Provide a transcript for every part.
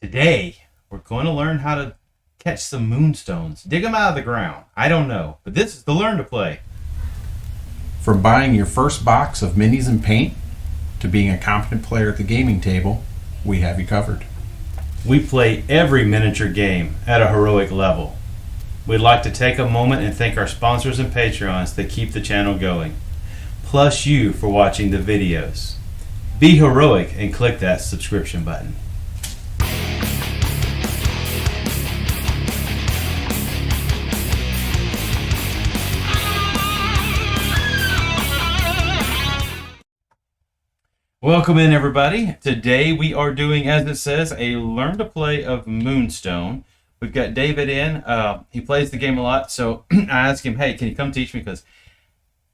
Today, we're going to learn how to catch some moonstones. Dig them out of the ground. I don't know, but this is the Learn to Play. From buying your first box of minis and paint to being a competent player at the gaming table, we have you covered. We play every miniature game at a heroic level. We'd like to take a moment and thank our sponsors and Patreons that keep the channel going, plus you for watching the videos. Be heroic and click that subscription button. Welcome in, everybody. Today we are doing, as it says, a Learn to Play of Moonstone. We've got David in. He plays the game a lot, so I asked him, hey, can you come teach me? Because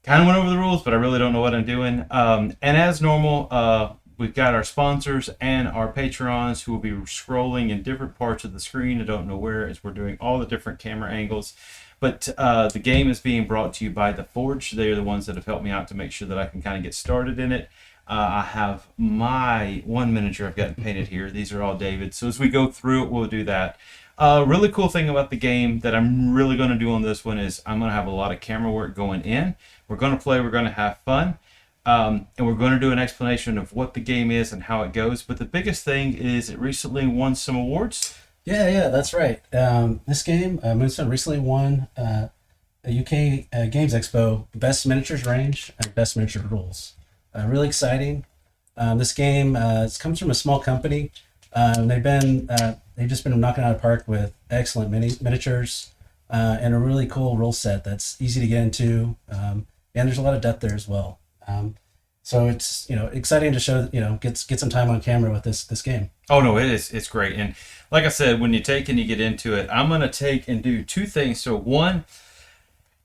kind of went over the rules, but I really don't know what I'm doing. And as normal, we've got our sponsors and our patrons who will be scrolling in different parts of the screen. I don't know where, as we're doing all the different camera angles. But the game is being brought to you by The Forge. They are the ones that have helped me out to make sure that I can kind of get started in it. I have my one miniature I've got painted here. These are all David. So as we go through it, we'll do that. Really cool thing about the game that I'm really going to do on this one is I'm going to have a lot of camera work going in. We're going to play, we're going to have fun, and we're going to do an explanation of what the game is and how it goes. But the biggest thing is it recently won some awards. Yeah, that's right. This game, Moonstone, recently won a UK Games Expo Best Miniatures Range and Best Miniature Rules. Really exciting. This game comes from a small company. They've just been knocking out of the park with excellent miniatures and a really cool rule set that's easy to get into. And there's a lot of depth there as well. So it's exciting to show get some time on camera with this game. Oh no, it is. It's great. And like I said, when you take and you get into it, I'm gonna take and do two things. So one,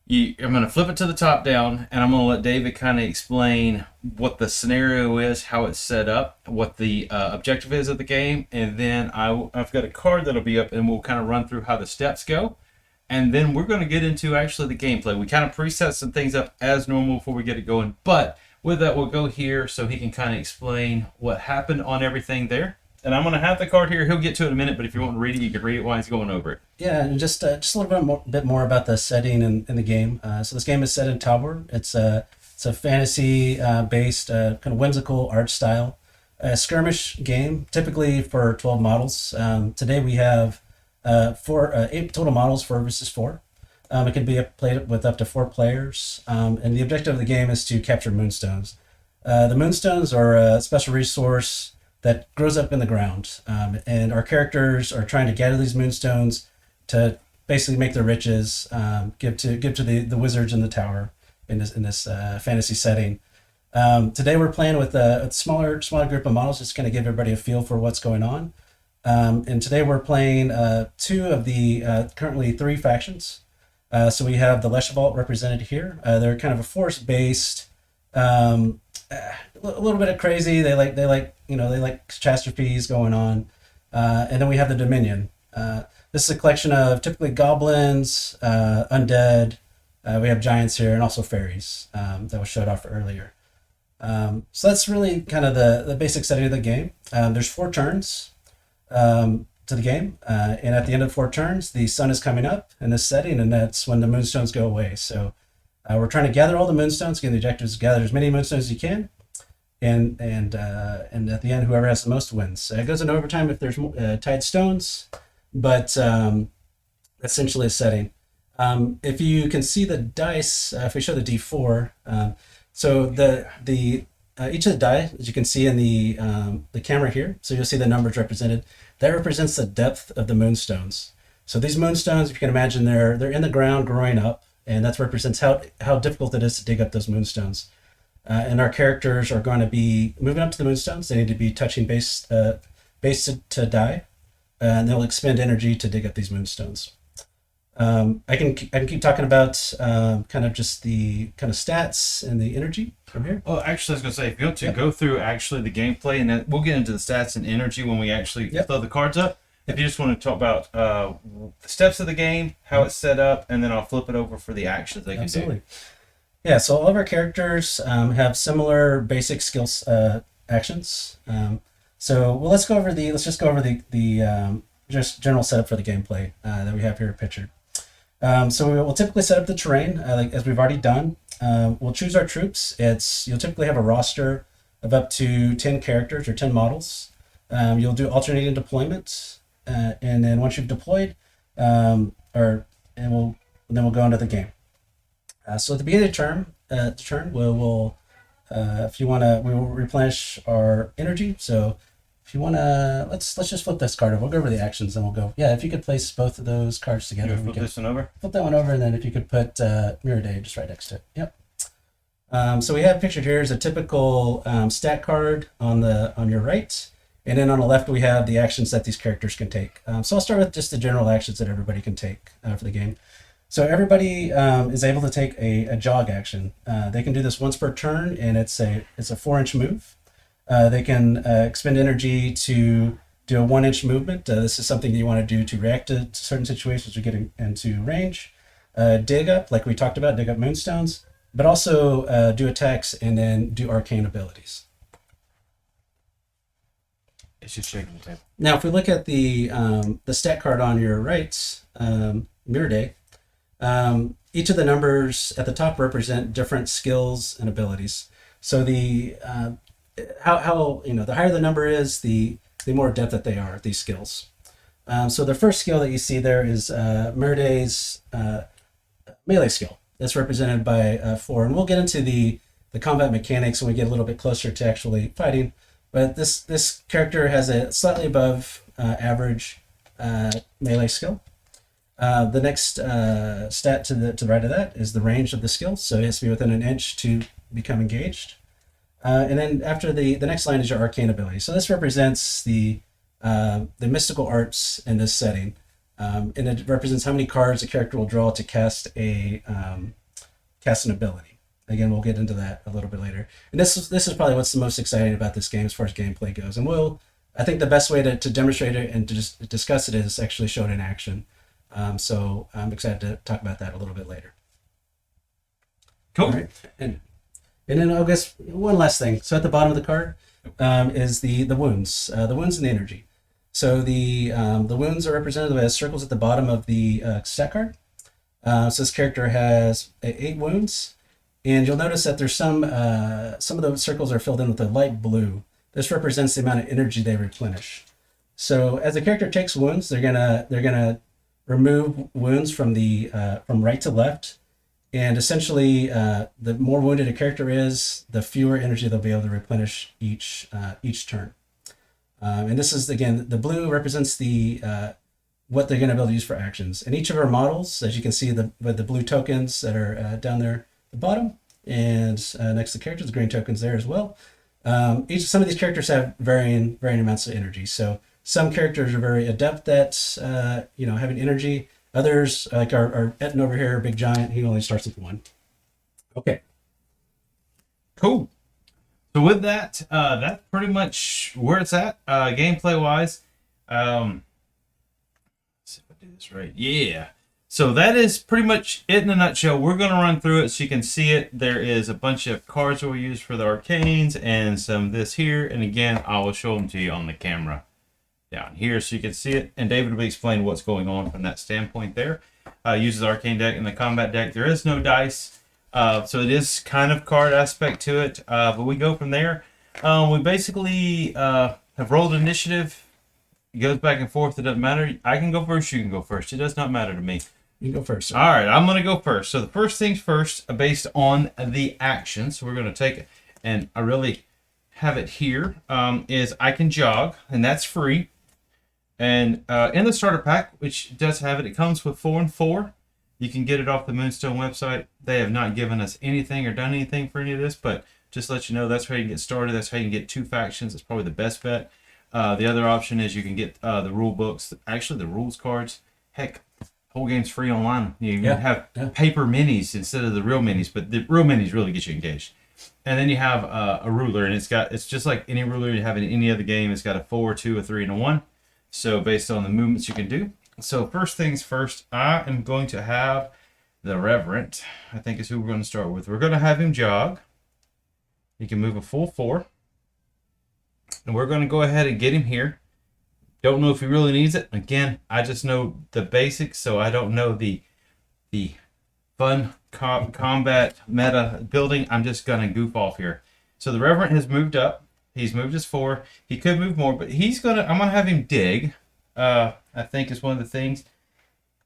I'm going to flip it to the top down, and I'm going to let David kind of explain what the scenario is, how it's set up, what the objective is of the game, and then I've got a card that'll be up, and we'll kind of run through how the steps go, and then we're going to get into actually the gameplay. We kind of preset some things up as normal before we get it going, but with that, we'll go here so he can kind of explain what happened on everything there. And I'm going to have the card here. He'll get to it in a minute, but if you want to read it, you can read it while he's going over it. Yeah, and just a little bit more about the setting in the game. So this game is set in Tower. It's a fantasy based kind of whimsical art style skirmish game, typically for 12 models. Today we have 8 total models, 4 versus 4. It can be played with up to 4 players, and the objective of the game is to capture moonstones. The moonstones are a special resource that grows up in the ground, and our characters are trying to gather these moonstones to basically make their riches, give to the wizards in the tower in this fantasy setting. Today we're playing with a smaller group of models, just kind of give everybody a feel for what's going on. And today we're playing 2 of the currently 3 factions. So we have the Leshavalt represented here. They're kind of a force-based. A little bit of crazy. They like catastrophes going on, and then we have the Dominion. This is a collection of typically goblins, undead. We have giants here, and also fairies that was showed off earlier. So that's really kind of the basic setting of the game. There's 4 turns to the game, and at the end of 4 turns, the sun is coming up in this setting, and that's when the moonstones go away. So we're trying to gather all the moonstones. Again, the objective is to gather as many moonstones as you can, and at the end, whoever has the most wins. It goes into overtime if there's tied stones, but essentially a setting. If you can see the dice, if we show the D4, so each of the die, as you can see in the camera here, so you'll see the numbers represented. That represents the depth of the moonstones. So these moonstones, if you can imagine, they're in the ground growing up. And that represents how difficult it is to dig up those moonstones. And our characters are going to be moving up to the moonstones. They need to be touching base to die, and they'll expend energy to dig up these moonstones. I can keep talking about kind of just the kind of stats and the energy from here. Oh, actually, I was going to say, if you want to go through actually the gameplay, and then we'll get into the stats and energy when we actually throw the cards up. If you just want to talk about the steps of the game, how it's set up, and then I'll flip it over for the actions they can do. Yeah, so all of our characters have similar basic skills actions. So well, let's just go over the just general setup for the gameplay that we have here pictured. So we'll typically set up the terrain like as we've already done. We'll choose our troops. You'll typically have a roster of up to 10 characters or 10 models. You'll do alternating deployments, and then once you've deployed, then we'll go into the game. So at the beginning of the turn, we'll if you want to, we will replenish our energy. So if you want to, let's just flip this card over. We'll go over the actions, and we'll go. Yeah, if you could place both of those cards together. Flip this one over. Flip that one over, and then if you could put Mirror Day just right next to it. Yep. So we have pictured here is a typical stat card on your right, and then on the left we have the actions that these characters can take. So I'll start with just the general actions that everybody can take for the game. So everybody is able to take a jog action. They can do this once per turn, and it's a 4-inch move. They can expend energy to do a 1-inch movement. This is something that you want to do to react to certain situations or get into range. Dig up, like we talked about, dig up Moonstones, but also do attacks and then do arcane abilities. It's just shaking the table. Now, if we look at the stat card on your right, Mirror Day, each of the numbers at the top represent different skills and abilities. So the higher the number is, the more adept that they are at these skills. So the first skill that you see there is Mirror Day's melee skill. That's represented by 4, and we'll get into the combat mechanics when we get a little bit closer to actually fighting. But this character has a slightly above average melee skill. The next stat to the right of that is the range of the skill. So it has to be within an inch to become engaged. And then after the next line is your arcane ability. So this represents the mystical arts in this setting. And it represents how many cards a character will draw to cast an ability. Again, we'll get into that a little bit later. And this is probably what's the most exciting about this game as far as gameplay goes. And I think the best way to demonstrate it and to just discuss it is actually show it in action. So I'm excited to talk about that a little bit later. Cool. All right. And then I guess one last thing. So at the bottom of the card is the wounds, the wounds and the energy. So the wounds are represented as circles at the bottom of the stat card. So this character has 8 wounds, and you'll notice that there's some of those circles are filled in with a light blue. This represents the amount of energy they replenish. So as a character takes wounds, they're gonna remove wounds from right to left, and essentially the more wounded a character is, the fewer energy they'll be able to replenish each turn. And this is, again, the blue represents what they're going to be able to use for actions. And each of our models, as you can see, the blue tokens that are down there at the bottom, and next to the characters, the green tokens there as well. Some of these characters have varying amounts of energy. So some characters are very adept at having energy. Others, like our Etten over here, Big Giant, he only starts with 1. Okay. Cool. So with that, that's pretty much where it's at, gameplay wise. Let's see if I do this right. Yeah. So that is pretty much it in a nutshell. We're going to run through it so you can see it. There is a bunch of cards that we use for the arcanes and some of this here. And again, I will show them to you on the camera down here so you can see it. And David will explain what's going on from that standpoint there. Uses the arcane deck and the combat deck. There is no dice. So it is kind of card aspect to it, but we go from there. We basically have rolled initiative. It goes back and forth. It doesn't matter. I can go first. You can go first. It does not matter to me. You can go first, sir. All right, I'm going to go first. So the first things first, based on the action. So we're going to take it, and I really have it here, is I can jog, and that's free. And in the starter pack, which does have it, it comes with 4 and 4. You can get it off the Moonstone website. They have not given us anything or done anything for any of this, but just to let you know, that's how you can get started. That's how you can get 2 factions. It's probably the best bet. The other option is you can get the rule books, actually the rules cards. Heck, whole game's free online. You can have paper minis instead of the real minis, but the real minis really get you engaged. And then you have a ruler, and it's just like any ruler you have in any other game. It's got a 4, 2, a 3, and a 1. So based on the movements you can do. So first things first, I am going to have the Reverend. I think is who we're going to start with. We're going to have him jog. He can move a full 4. And we're going to go ahead and get him here. Don't know if he really needs it. Again, I just know the basics, so I don't know the fun combat meta building. I'm just going to goof off here. So the Reverend has moved up. He's moved his 4. He could move more, but I'm going to have him dig. I think is one of the things.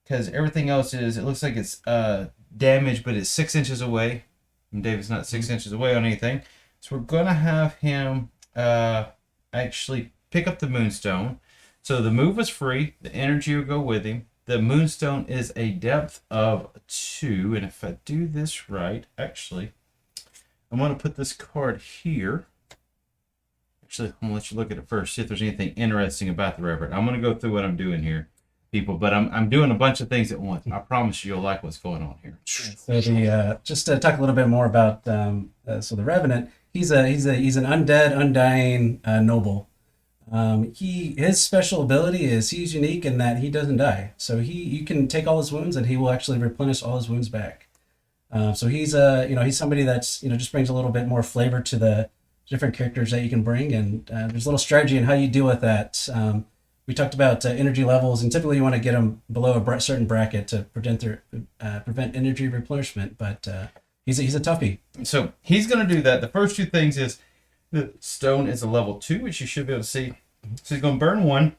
Because everything else it looks like it's damaged, but it's 6 inches away. And David's not 6 inches away on anything. So we're going to have him actually pick up the Moonstone. So the move was free. The energy will go with him. The Moonstone is a depth of 2. And if I do this right, actually, I'm going to put this card here. Actually, I'm going to let you look at it first, see if there's anything interesting about the Reverend. I'm going to go through what I'm doing here, people, but I'm doing a bunch of things at once. I promise you'll like what's going on here. So just to talk a little bit more about so the Revenant, he's an undead, undying noble. His special ability is he's unique in that he doesn't die. So you can take all his wounds and he will actually replenish all his wounds back. So he's somebody that's just brings a little bit more flavor to the different characters that you can bring, and there's a little strategy in how you deal with that. We talked about energy levels, and typically you want to get them below a certain bracket to prevent energy replenishment. But he's a toughie. So he's going to do that. The first 2 things is the stone is a level 2, which you should be able to see. So he's going to burn 1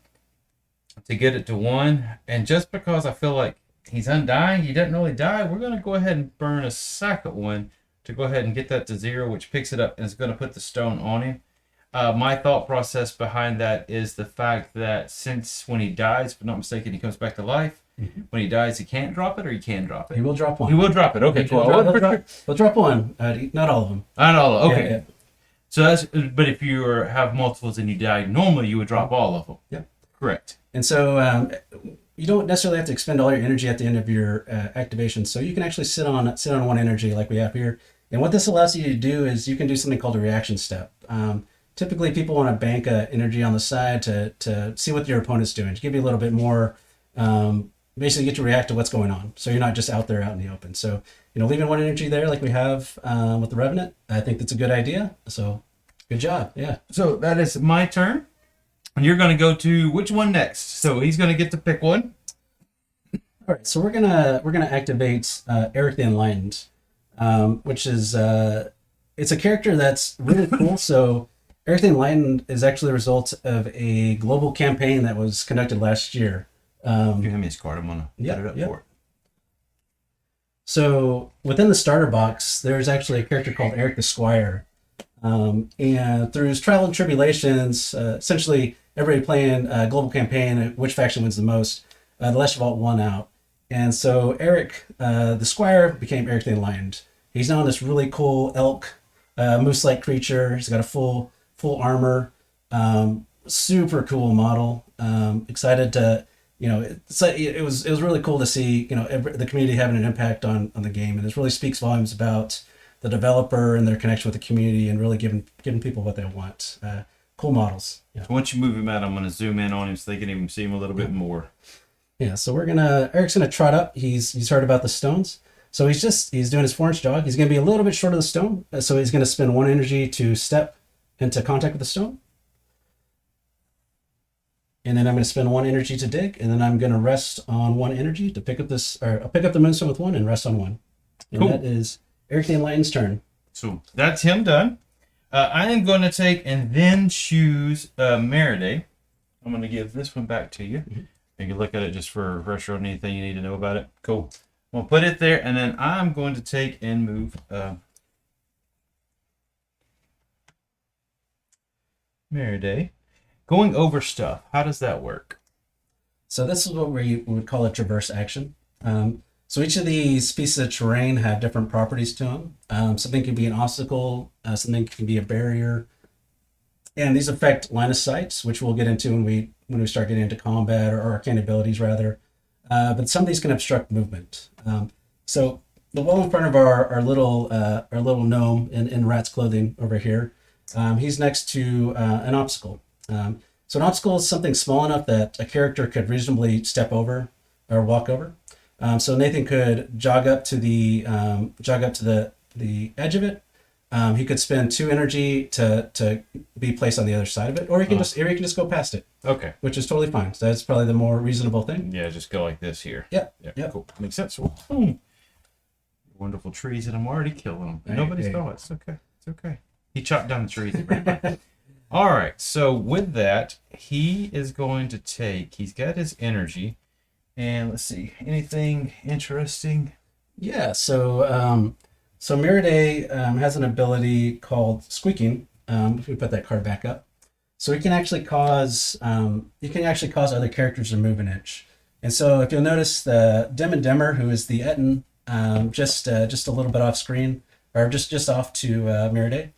to get it to 1, and just because I feel like he's undying, he doesn't really die, we're going to go ahead and burn a second 1 to go ahead and get that to 0, which picks it up and is going to put the stone on him. My thought process behind that is the fact that since when he dies, if I'm not mistaken, he comes back to life. Mm-hmm. When he dies, he can't drop it, or he can drop it? He will drop 1. He will drop it. Okay, cool. He'll drop 1. Not all of them. Not all of them. Okay. Yeah. So but if you have multiples and you die, normally you would drop all of them. Yeah. Correct. And so you don't necessarily have to expend all your energy at the end of your activation. So you can actually sit on 1 energy like we have here. And what this allows you to do is you can do something called a reaction step. Typically, people want to bank energy on the side to see what your opponent's doing, to give you a little bit more, basically get you to react to what's going on. So you're not just out there out in the open. So, leaving 1 energy there like we have with the Revenant, I think that's a good idea. So good job. Yeah. So that is my turn. And you're going to go to which one next? So he's going to get to pick 1. All right. So we're gonna activate Eric the Enlightened, which is it's a character that's really cool. So Eric the Enlightened is actually the result of a global campaign that was conducted last year. If you hand me his card, I'm going to set it up for it. So within the starter box, there's actually a character called Eric the Squire. And through his trial and tribulations, essentially everybody playing a global campaign, which faction wins the most, the last vault won out. And so Eric, the Squire, became Eric the Enlightened. He's now this really cool elk, moose-like creature. He's got a full armor, super cool model. Excited to, it was really cool to see, the community having an impact on the game, and this really speaks volumes about the developer and their connection with the community, and really giving people what they want. Cool models. Yeah. Once you move him out, I'm going to zoom in on him so they can even see him a little bit more. Yeah. So Eric's gonna trot up. He's heard about the stones. So he's doing his 4-inch jog. He's going to be a little bit short of the stone. So he's going to spend 1 energy to step into contact with the stone. And then I'm going to spend 1 energy to dig. And then I'm going to rest on 1 energy to pick up I'll pick up the Moonstone with 1 and rest on 1. And cool. That is Eric the Enlightened's turn. So that's him done. I am going to take and then choose Meriday. I'm going to give this one back to you. Mm-hmm. You can look at it just for a refresher on anything you need to know about it. Cool. We'll put it there, and then I'm going to take and move Meriday. Going over stuff, how does that work? So this is what we would call a traverse action. So each of these pieces of terrain have different properties to them. Something can be an obstacle, something can be a barrier, and these affect line of sight, which we'll get into when we start getting into combat or arcane abilities rather. But some of these can obstruct movement. So the wall in front of our little gnome in rat's clothing over here, he's next to an obstacle. So an obstacle is something small enough that a character could reasonably step over or walk over. So Nathan could jog up to the edge of it, He could spend 2 energy to be placed on the other side of it, or he can just go past it, Okay. which is totally fine. So that's probably the more reasonable thing. Yeah, just go like this here. Yep. Yeah, Yep. cool. Makes sense. Boom. Wonderful trees, and I'm already killing them. Hey, Nobody hey. saw it. It's okay. It's okay. He chopped down the trees. All right. So with that, he is going to take. He's got his energy, and let's see. Anything interesting? Yeah. So Miraday has an ability called Squeaking. If we put that card back up, so he can actually cause other characters to move an inch. And so if you'll notice, the Dim and Dimmer, who is the Etten, just a little bit off screen, or just off to Miraday.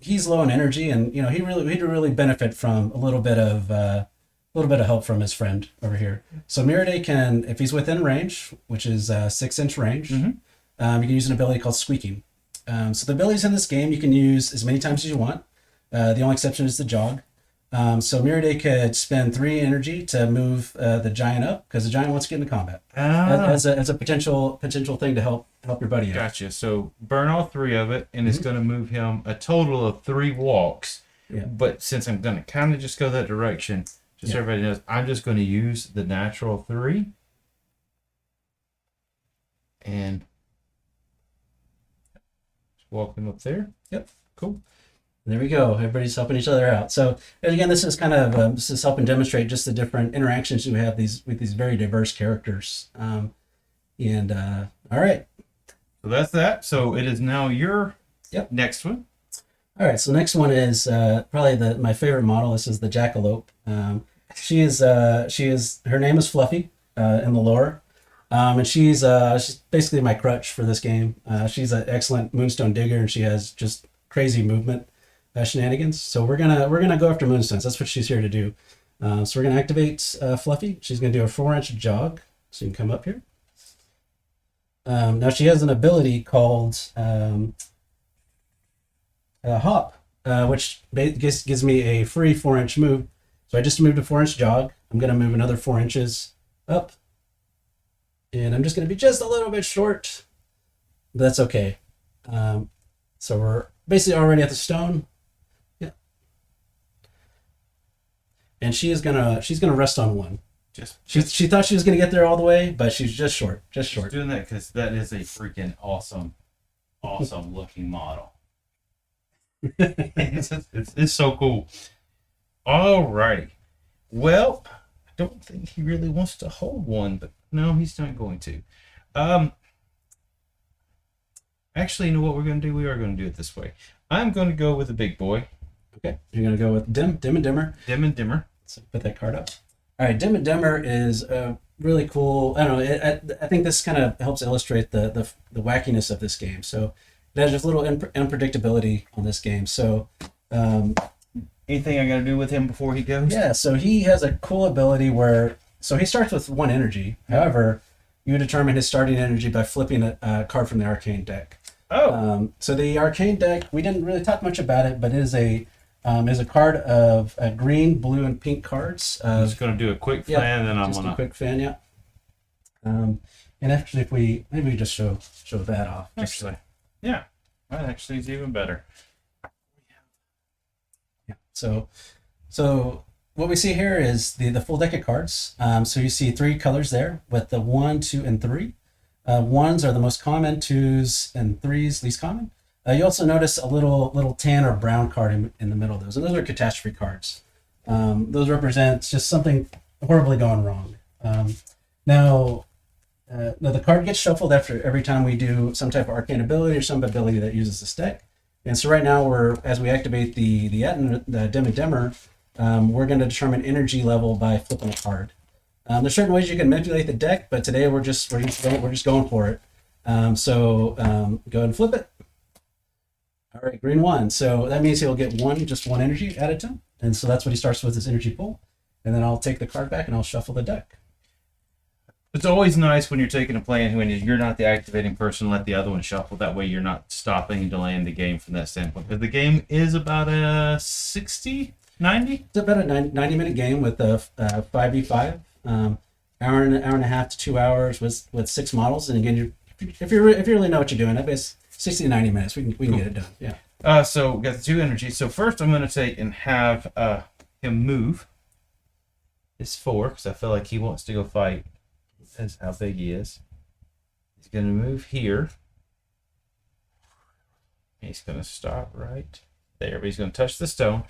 He's low in energy, and he'd really benefit from a little bit of help from his friend over here. So Miraday can, if he's within range, which is 6-inch range, you can use an ability called Squeaking. So the abilities in this game you can use as many times as you want. The only exception is the jog. So Miraday could spend 3 energy to move the giant up, because the giant wants to get into combat as a potential thing to help your buddy out. Gotcha. So burn all 3 of it, and it's going to move him a total of 3 walks. Yeah. But since I'm going to kind of just go that direction, so everybody knows, I'm just going to use the natural 3. And walk him up there. Yep. Cool. There we go. Everybody's helping each other out. So, and again, this is kind of this is helping demonstrate just the different interactions you have with these very diverse characters. All right. So that's that. So it is now your next one. All right. So next one is probably my favorite model. This is the Jackalope. She is her name is Fluffy in the lore. And she's basically my crutch for this game. She's an excellent Moonstone digger, and she has just crazy movement shenanigans. So we're gonna go after Moonstones. That's what she's here to do. So we're gonna activate Fluffy. She's gonna do a 4-inch jog. So you can come up here. Now she has an ability called Hop, which gives me a free 4-inch move. So I just moved a 4-inch jog. I'm gonna move another 4 inches up. And I'm just going to be just a little bit short, but that's okay. So we're basically already at the stone. Yeah. And she's gonna rest on 1. She thought she was gonna get there all the way, but she's just short. Just doing that because that is a freaking awesome looking model. it's so cool. All righty. Well, I don't think he really wants to hold one, but no, he's not going to. Actually, you know what we're going to do? We are going to do it this way. I'm going to go with the big boy. Okay. You're going to go with Dim and Dimmer. Dim and Dimmer. So put that card up. All right. Dim and Dimmer is really cool. I don't know. I think this kind of helps illustrate the wackiness of this game. So there's just a little unpredictability on this game. So anything I got to do with him before he goes? Yeah. So he has a cool ability where... So he starts with 1 energy. However, you determine his starting energy by flipping a card from the Arcane deck. Oh. So the Arcane deck, we didn't really talk much about it, but it is a card of green, blue, and pink cards. I'm just going to do a quick fan, and then I'm going to... a quick fan, yeah. And actually, if we just show that off. Actually, yeah. That actually is even better. Yeah. So what we see here is the full deck of cards. So you see 3 colors there with the 1, 2, and 3. 1s are the most common, 2s and 3s least common. You also notice a little tan or brown card in the middle of those, and those are catastrophe cards. Those represent just something horribly going wrong. Now the card gets shuffled after every time we do some type of arcane ability or some ability that uses this deck. And so right now as we activate the Dim and Dimmer, we're going to determine energy level by flipping a card. There's certain ways you can manipulate the deck, but today we're just going for it. So go ahead and flip it. All right, green 1. So that means he'll get just one energy added to him, and so that's what he starts with, his energy pool. And then I'll take the card back and I'll shuffle the deck. It's always nice when you're taking a play and when you're not the activating person, let the other one shuffle. That way you're not stopping and delaying the game from that standpoint. Because the game is about a 60, 90? It's about a 90-minute game with a 5v5. Hour and a half to 2 hours with 6 models. And again, if you really know what you're doing, that is 60 to 90 minutes. We can get it done. Yeah. So we got the 2 energy. So first I'm going to take and have him move his 4 because I feel like he wants to go fight. That's how big he is. He's going to move here. He's going to stop right there, but he's going to touch the stone.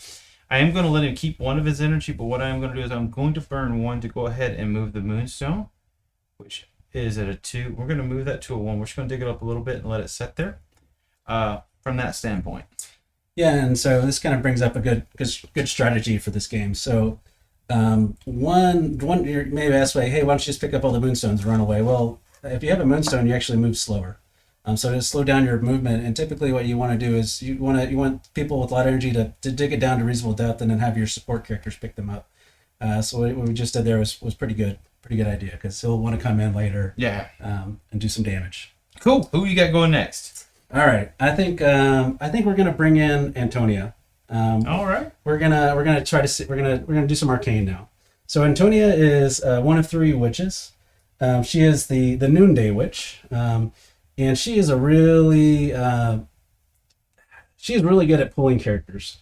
I am going to let him keep 1 of his energy, but what I am going to do is I'm going to burn 1 to go ahead and move the Moonstone, which is at a 2. We're going to move that to a 1. We're just going to dig it up a little bit and let it set there from that standpoint. Yeah, and so this kind of brings up a good strategy for this game. So one you may have asked, hey, why don't you just pick up all the Moonstones and run away? Well, if you have a Moonstone, you actually move slower. So to slow down your movement, and typically what you want to do is you want people with a lot of energy to dig it down to reasonable depth, and then have your support characters pick them up. So what we just did there was pretty good idea, because he'll want to come in later, and do some damage. Cool. Who you got going next? All right, I think we're gonna bring in Antonia. All right. We're gonna try to see. We're gonna do some arcane now. So Antonia is 1 of 3 witches. She is the Noonday Witch. And she is really good at pulling characters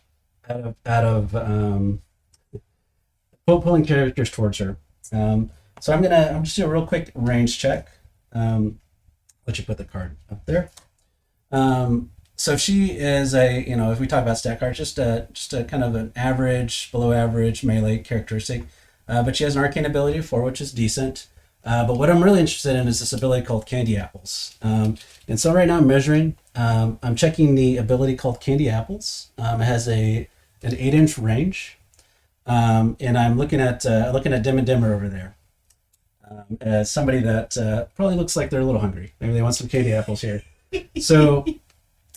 pulling characters towards her. So I'm just do a real quick range check. Let you put the card up there. So she is if we talk about stat cards, just a kind of an average, below average melee characteristic. But she has an arcane ability of 4, which is decent. But what I'm really interested in is this ability called Candy Apples. And so right now I'm measuring. I'm checking the ability called Candy Apples. It has an 8-inch range. And I'm looking at Dim and Dimmer over there. As somebody that probably looks like they're a little hungry. Maybe they want some candy apples here. So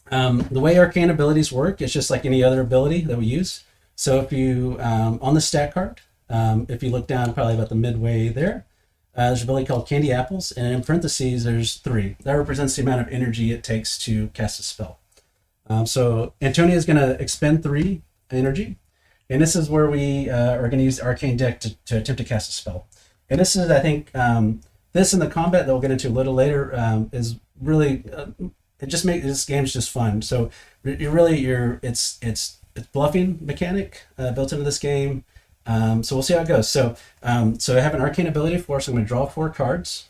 the way arcane abilities work, it's just like any other ability that we use. So if you, on the stat card, if you look down probably about the midway there, there's an ability called Candy Apples, and in parentheses there's 3. That represents the amount of energy it takes to cast a spell. So Antonia is going to expend 3 energy, and this is where we are going to use the Arcane deck to attempt to cast a spell. And this is, I think, this and the combat that we'll get into a little later is really it just makes this game's just fun. So it's bluffing mechanic built into this game. So we'll see how it goes. So I have an arcane ability for, so I'm going to draw 4 cards.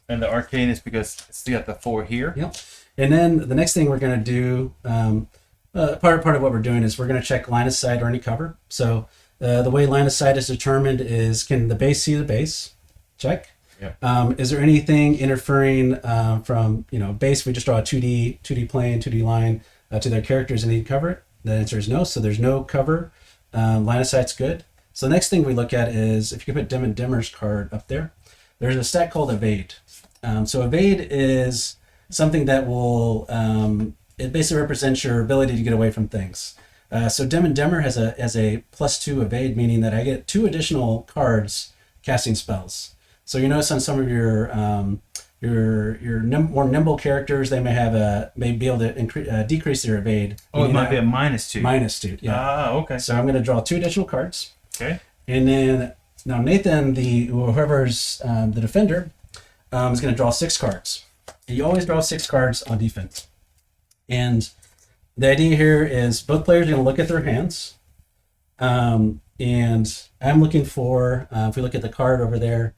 And the arcane is because it's got the 4 here. Yep. And then the next thing we're going to do, part of what we're doing is we're going to check line of sight or any cover. So the way line of sight is determined is, can the base see the base? Check. Yep. Is there anything interfering from base? We just draw a 2D plane, 2D line to their characters and need to cover it. The answer is no. So there's no cover. Line of sight's good. So the next thing we look at is, if you can put Dim and Dimmer's card up there, there's a stat called Evade. So Evade is something that will, it basically represents your ability to get away from things. So Dim and Dimmer has a +2 Evade, meaning that I get 2 additional cards casting spells. So you notice on some of your more nimble characters, they may be able to decrease their Evade. Oh, it might be a -2. -2, yeah. Ah, okay. So I'm going to draw 2 additional cards. Okay. And then now Nathan, whoever's the defender, is going to draw 6 cards. And you always draw 6 cards on defense. And the idea here is both players are going to look at their hands. And I'm looking for, if we look at the card over there,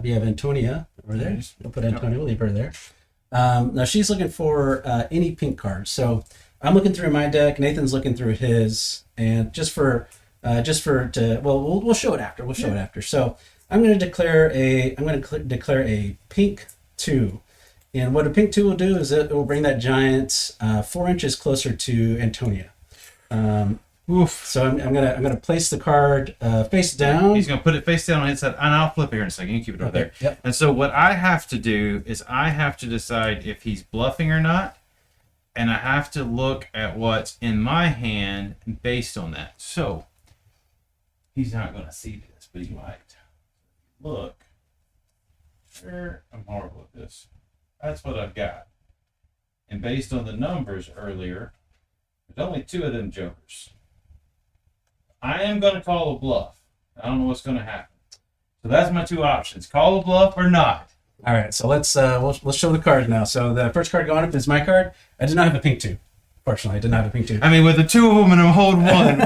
we have Antonia over there. We'll put Antonia, we'll leave her there. Now she's looking for any pink cards. So I'm looking through my deck. Nathan's looking through his, and we'll show it after. We'll show it after. So I'm going to declare a pink 2, and what a pink 2 will do is it will bring that giant 4 inches closer to Antonia. So I'm gonna place the card face down. He's gonna put it face down on his side, and I'll flip it here in a second. You keep it over there. Yep. And so what I have to do is I have to decide if he's bluffing or not, and I have to look at what's in my hand based on that. So he's not gonna see this, but he might. Look, sure, I'm horrible at this. That's what I've got, and based on the numbers earlier, there's only 2 of them jokers. I am going to call a bluff. I don't know what's going to happen. So that's my 2 options. Call a bluff or not. All right, so let's show the cards now. So the first card going up is my card. I did not have a pink 2. Fortunately, I did not have a pink 2. I mean, with the two of them and a hold one,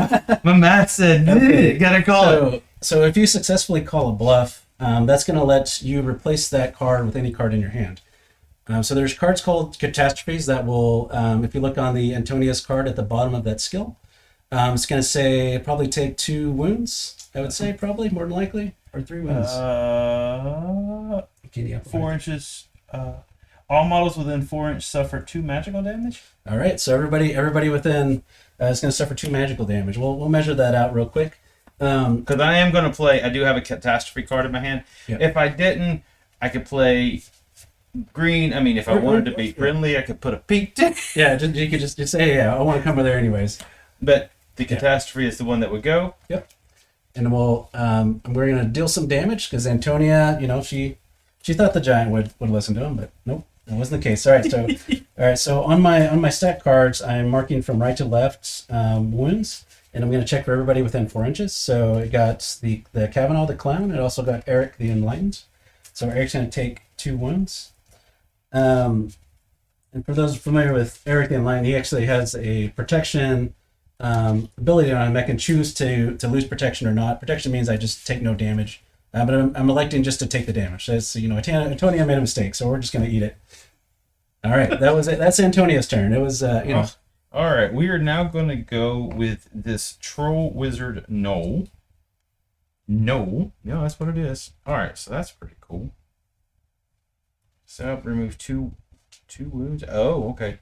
my math said, Okay. gotta call it. So if you successfully call a bluff, that's going to let you replace that card with any card in your hand. So there's cards called catastrophes that will, if you look on the Antonia's card at the bottom of that skill, it's going to say probably take 2 wounds. I would say probably more than likely, or 3 wounds. Can you 4 inches. All models within 4 inch suffer 2 magical damage. All right, so everybody within is going to suffer 2 magical damage. We'll measure that out real quick. Because I am going to play. I do have a catastrophe card in my hand. Yep. If I didn't, I could play green. I mean, if I wanted to be friendly, I could put a pink down. Yeah, you could just say, yeah, I want to come over there anyways. But the catastrophe is the one that would go. Yep. And we're going to deal some damage because Antonia, she thought the giant would listen to him, but nope, that wasn't the case. All right, so on my stat cards, I'm marking from right to left wounds, and I'm going to check for everybody within 4 inches. So it got the Kavanaugh the clown. It also got Eric the enlightened. So Eric's going to take 2 wounds. And for those familiar with Eric the enlightened, he actually has a protection ability on him. I can choose to lose protection or not. Protection means I just take no damage. But I'm electing just to take the damage. That's, Antonia made a mistake, so we're just going to eat it. All right, that was it. That's Antonia's turn. It was, All right, we are now going to go with this troll wizard Noel. No, that's what it is. All right, so that's pretty cool. So remove two wounds. Oh, okay.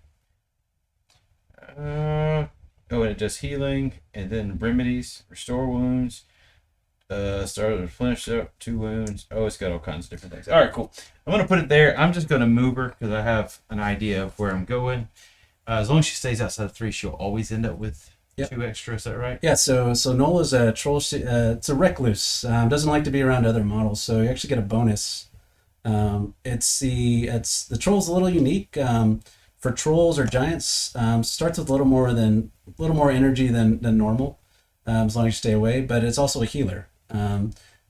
And it does healing and then remedies, restore wounds. Start to replenish up 2 wounds. Oh, it's got all kinds of different things. All right, cool. I'm going to put it there. I'm just going to move her because I have an idea of where I'm going. As long as she stays outside of 3, she'll always end up with 2 extra. Is that right? Yeah, so Noel is a troll. It's a recluse. Doesn't like to be around other models, so you actually get a bonus. The troll's a little unique. For trolls or giants, starts with a little more energy than normal, as long as you stay away. But it's also a healer.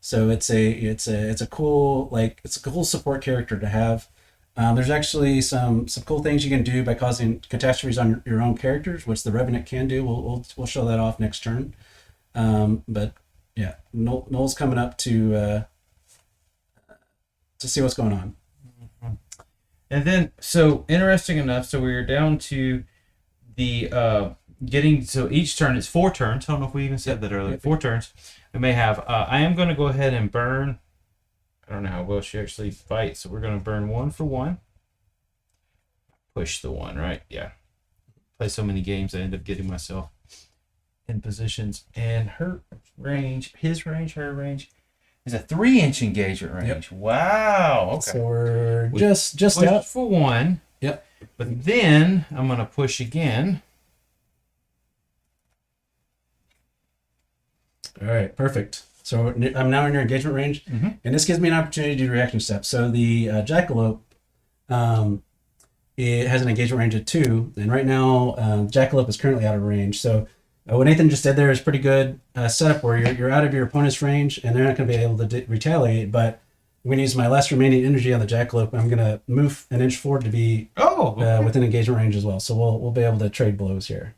So it's a cool support character to have. There's actually some cool things you can do by causing catastrophes on your own characters, which the Revenant can do. We'll show that off next turn. But yeah, Noel's coming up to see what's going on. And then, so interesting enough, so we are down to the so each turn is 4 turns. I don't know if we even said that earlier. 4 turns. We may have. I am going to go ahead and burn. I don't know how well she actually fights, so we're going to burn 1 for 1. Push the 1, right? Yeah. Play so many games, I end up getting myself in positions. And her range, her range is a 3-inch engagement range. Yep. Wow. Okay. So we're just out for 1. Yep. But then I'm going to push again. All right. Perfect. So I'm now in your engagement range, and this gives me an opportunity to do reaction steps. So the Jackalope, it has an engagement range of 2, and right now Jackalope is currently out of range. So what Nathan just did there is pretty good setup where you're out of your opponent's range, and they're not going to be able to retaliate. But I'm going to use my last remaining energy on the Jackalope. I'm going to move an inch forward to be within engagement range as well. So we'll be able to trade blows here.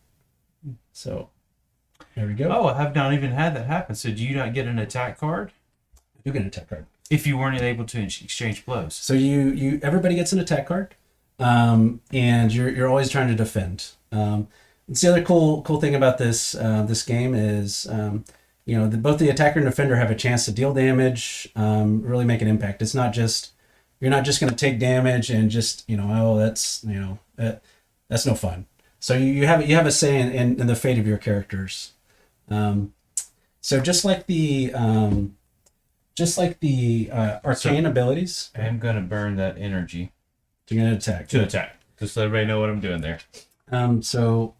So. There we go. Oh, I have not even had that happen. So do you not get an attack card? You get an attack card. If you weren't able to exchange blows. So you everybody gets an attack card, and you're always trying to defend. It's the other cool thing about this game is both the attacker and defender have a chance to deal damage, really make an impact. It's not just you're not just going to take damage and just that's that's no fun. So you have a say in the fate of your characters. So just like the arcane abilities, I'm gonna burn that energy to attack. Just so everybody know what I'm doing there. So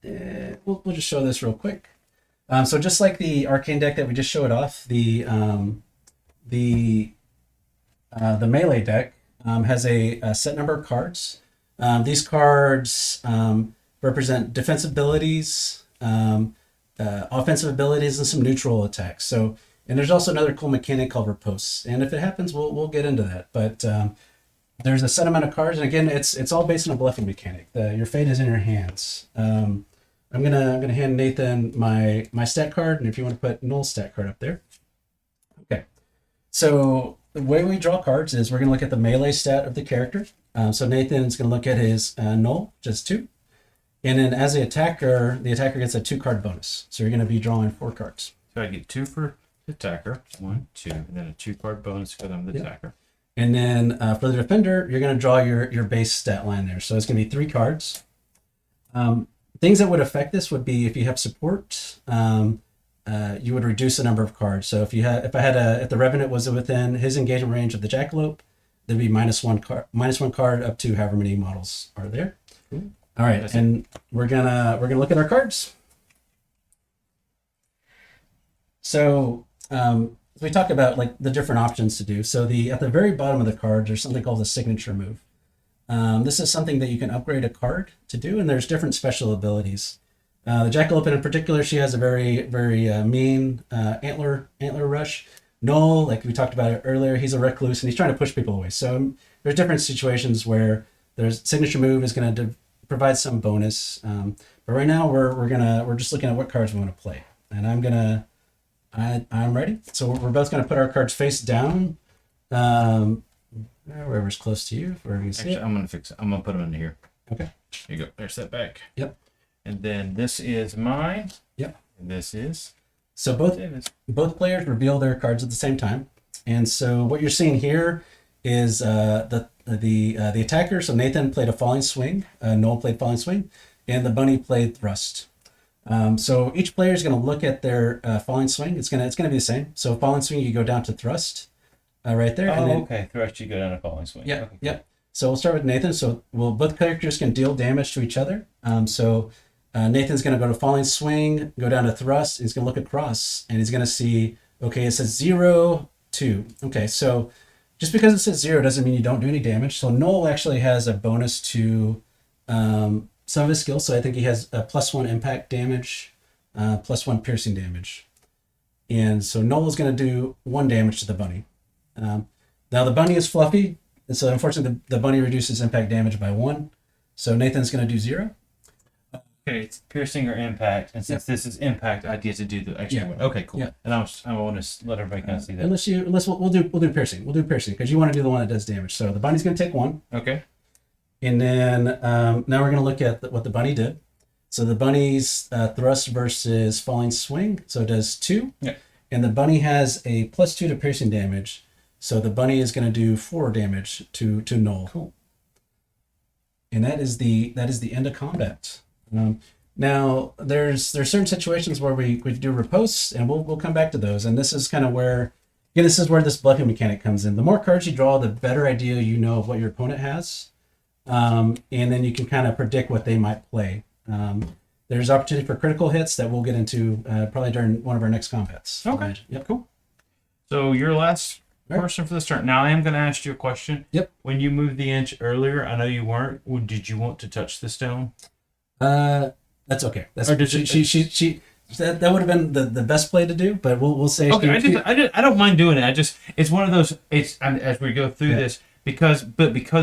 we'll just show this real quick. So just like the arcane deck that we just showed off, the melee deck has a set number of cards. These cards represent defensive abilities, offensive abilities, and some neutral attacks. So And there's also another cool mechanic called riposte. And if it happens, we'll get into that. But there's a set amount of cards, and again, it's all based on a bluffing mechanic. Your fate is in your hands. I'm gonna hand Nathan my stat card, and if you want to put Noel's stat card up there. Okay. So the way we draw cards is we're gonna look at the melee stat of the character. So Nathan's gonna look at his Noel, just 2. And then as the attacker gets a 2-card bonus. So you're gonna be drawing 4 cards. So I get 2 for the attacker, 1, 2, and then a 2-card bonus because I'm the attacker. And then for the defender, you're going to draw your base stat line there. So it's going to be 3 cards. Things that would affect this would be if you have support, you would reduce the number of cards. So if the Revenant was within his engagement range of the Jackalope, there'd be -1 card up to however many models are there. Cool. All right, and we're gonna look at our cards. So we talk about like the different options to do. So at the very bottom of the card, there's something called a signature move. This is something that you can upgrade a card to do, and there's different special abilities. The Jackalope in particular, she has a very, very mean antler rush. Noel, like we talked about it earlier, he's a recluse and he's trying to push people away. So there's different situations where there's signature move is going to provide some bonus. But right now we're just looking at what cards we want to play, and I'm ready. So we're both going to put our cards face down. Wherever's close to you. Where you see Actually, it. I'm going to fix it. I'm going to put them in here. Okay. There you go. There's that back. Yep. And then this is mine. Yep. And this is So David's. both players reveal their cards at the same time. And so what you're seeing here is the attacker. So Nathan played a falling swing. Noel played falling swing. And the bunny played thrust. So each player is going to look at their falling swing. It's gonna be the same. So falling swing, you go down to thrust, right there. Oh, and then, okay. Thrust, you go down a falling swing. Yeah, Okay, yeah. So we'll start with Nathan. So both characters can deal damage to each other. So Nathan's going to go to falling swing, go down to thrust. And he's going to look across, and he's going to see. Okay, it says 0, 2. Okay, so just because it says 0 doesn't mean you don't do any damage. So Noel actually has a bonus to some of his skills. So I think he has a +1 impact damage, +1 piercing damage. And so Noel is going to do 1 damage to the bunny. Now the bunny is fluffy, and so unfortunately the bunny reduces impact damage by 1. So Nathan's going to do 0. Okay, it's piercing or impact, and since this is impact, I get to do the extra one. Okay, cool. Yeah. And I want to let everybody kind of see that. Unless we'll do piercing. We'll do piercing because you want to do the one that does damage. So the bunny's going to take 1. Okay. And then now we're going to look at what the bunny did. So the bunny's thrust versus falling swing. So it does 2. Yeah. And the bunny has a +2 to piercing damage. So the bunny is going to do 4 damage to Noel. Cool. And that is the end of combat. Now there's certain situations where we do riposte, and we'll come back to those. And this is kind of where this bluffing mechanic comes in. The more cards you draw, the better idea you know of what your opponent has. And then you can kind of predict what they might play. There's opportunity for critical hits that we'll get into probably during one of our next combats. Okay. Yep. Cool. So your last Right. person for this turn. Now I am going to ask you a question. Yep. When you moved the inch earlier, I know you weren't. Did you want to touch the stone? That's okay. That's Or did she that would have been the best play to do, but we'll say. Okay, I don't mind doing it. It's one of those. As we go through this, because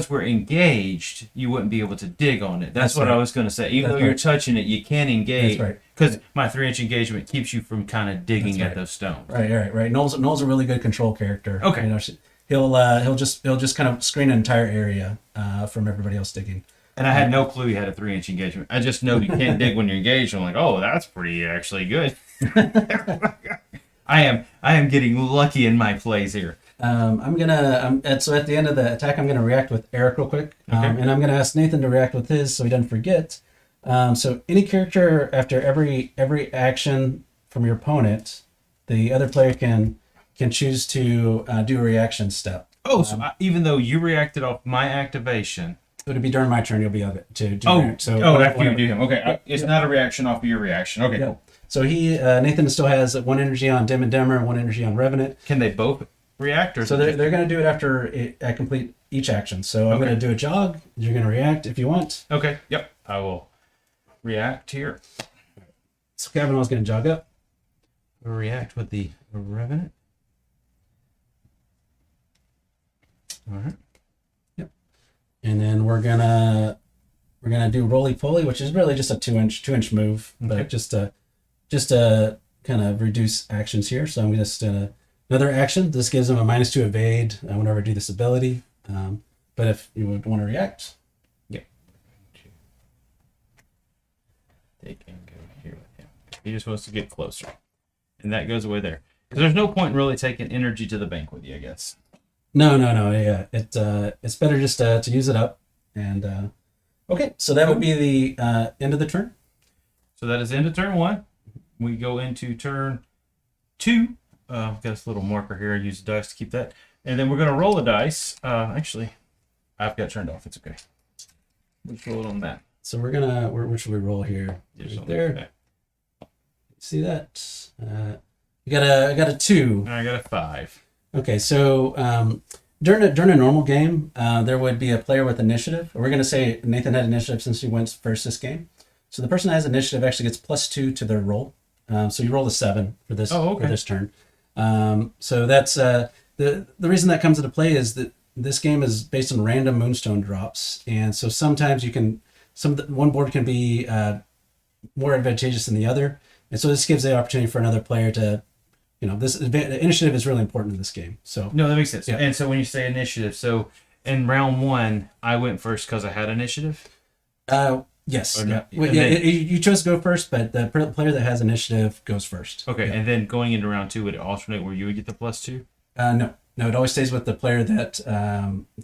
we're engaged, you wouldn't be able to dig on it. That's what right. I was going to say. Even That's though you're right. touching it, you can engage. That's right. Because my 3-inch engagement keeps you from kind of digging That's at right. those stones. Right. Noel's a really good control character. Okay. You know, he'll just kind of screen an entire area from everybody else digging. And I had no clue you had a 3-inch engagement. I just know you can't dig when you're engaged. I'm like, oh, that's pretty actually good. I am getting lucky in my plays here. So at the end of the attack, I'm gonna react with Eric real quick, Okay. and I'm gonna ask Nathan to react with his so he doesn't forget. So any character after every action from your opponent, the other player can choose to do a reaction step. Oh, so even though you reacted off my activation. It would be during my turn. You'll be of it to Oh, react. So after you do him. Okay, it's not a reaction off of your reaction. Okay, Yeah. cool. So Nathan still has 1 energy on Dim and Dimmer, 1 energy on Revenant. Can they both react? Or So they're going to do it after I complete each action. So I'm going to do a jog. You're going to react if you want. Okay, yep. I will react here. So Kavanaugh's going to jog up. We'll react with the a Revenant. All right. And then we're gonna do roly poly, which is really just a 2-inch move, Okay. but just to kind of reduce actions here. So I'm just another action. This gives him a -2 evade whenever I do this ability. But if you would want to react, They can go here with him. He just wants to get closer, and that goes away there. Because there's no point in really taking energy to the bank with you, I guess. no, yeah, it's better just to use it up. And okay, so that would be the end of the turn. So that is into turn 1. We go into turn 2. Got this little marker here. I use the dice to keep that. And then we're going to roll a dice. Actually, I've got it turned off. It's okay. Let's roll it on that. So we're gonna where should we roll here? Just Right on there. that. See that? I got a 2. I got a 5. Okay, so during a normal game, there would be a player with initiative. We're going to say Nathan had initiative since he went first this game. So the person that has initiative actually gets +2 to their roll. So you roll a 7 for this Oh, okay. for this turn. So that's the reason that comes into play is that this game is based on random Moonstone drops, and so sometimes one board can be more advantageous than the other, and so this gives the opportunity for another player to. This initiative is really important in this game. So No, that makes sense. Yeah. And so when you say initiative, so in round 1, I went first because I had initiative. yes, Or yeah. not- Well, and yeah, then- you chose to go first, but the player that has initiative goes first. Okay, Yeah. and then going into round 2, would it alternate where you would get the +2? No, it always stays with the player that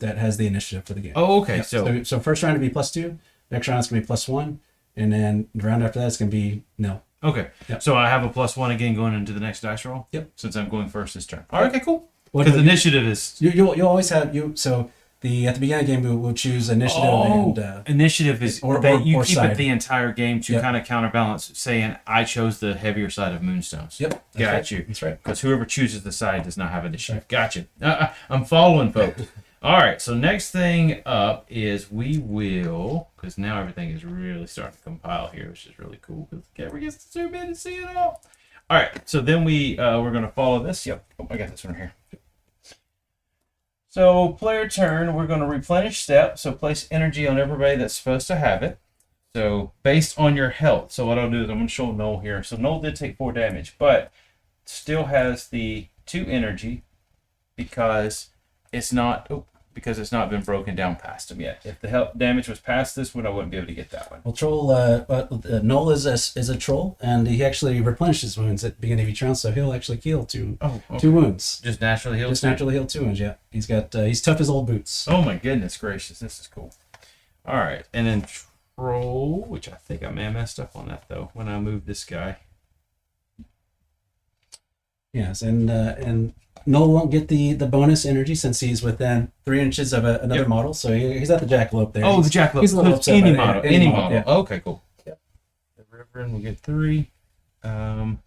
has the initiative for the game. Oh, okay. Yeah. So So first round to be +2, next round it's gonna be +1, and then the round after that it's gonna be nil. okay. Yep. So I have a +1 again going into the next dice roll. Yep. Since I'm going first this turn. All right. Okay. Cool. Well, Because no, initiative is you'll always have so at the beginning of the game we'll choose initiative and initiative is or- you or keep side. it the entire game to Yep. kind of counterbalance, saying I chose the heavier side of Moonstones. yep. That's Got right. you. That's right. Because whoever chooses the side does not have initiative. Gotcha. I'm following, folks. All right. So next thing up is we will, because now everything is really starting to compile here, which is really cool because the camera gets to zoom in and see it all. All right. So then we're going to follow this. Yep. Oh, I got this one here. So player turn, we're going to replenish step. So place energy on everybody that's supposed to have it. So based on your health. So what I'll do is I'm going to show Noel here. So Noel did take 4 damage, but still has the 2 energy because it's not been broken down past him yet. If the health damage was past this one, I wouldn't be able to get that one. Well, troll. Noel is a troll, and he actually replenishes wounds at the beginning of each round, so he'll actually heal 2 Oh, okay. 2 wounds. Just naturally healed. Just naturally heal 2 wounds. Yeah, he's tough as old boots. Oh my goodness gracious, this is cool. All right, and then troll, which I think I may have messed up on that though when I moved this guy. Yes, and Noel won't get the bonus energy since he's within 3 inches of another Yep. model, so he's at the jackalope there. Oh, the jackalope. He's a little So it's upset any by that. model. Yeah, Any model. yeah. Okay, cool. Yep. The Reverend will get 3. And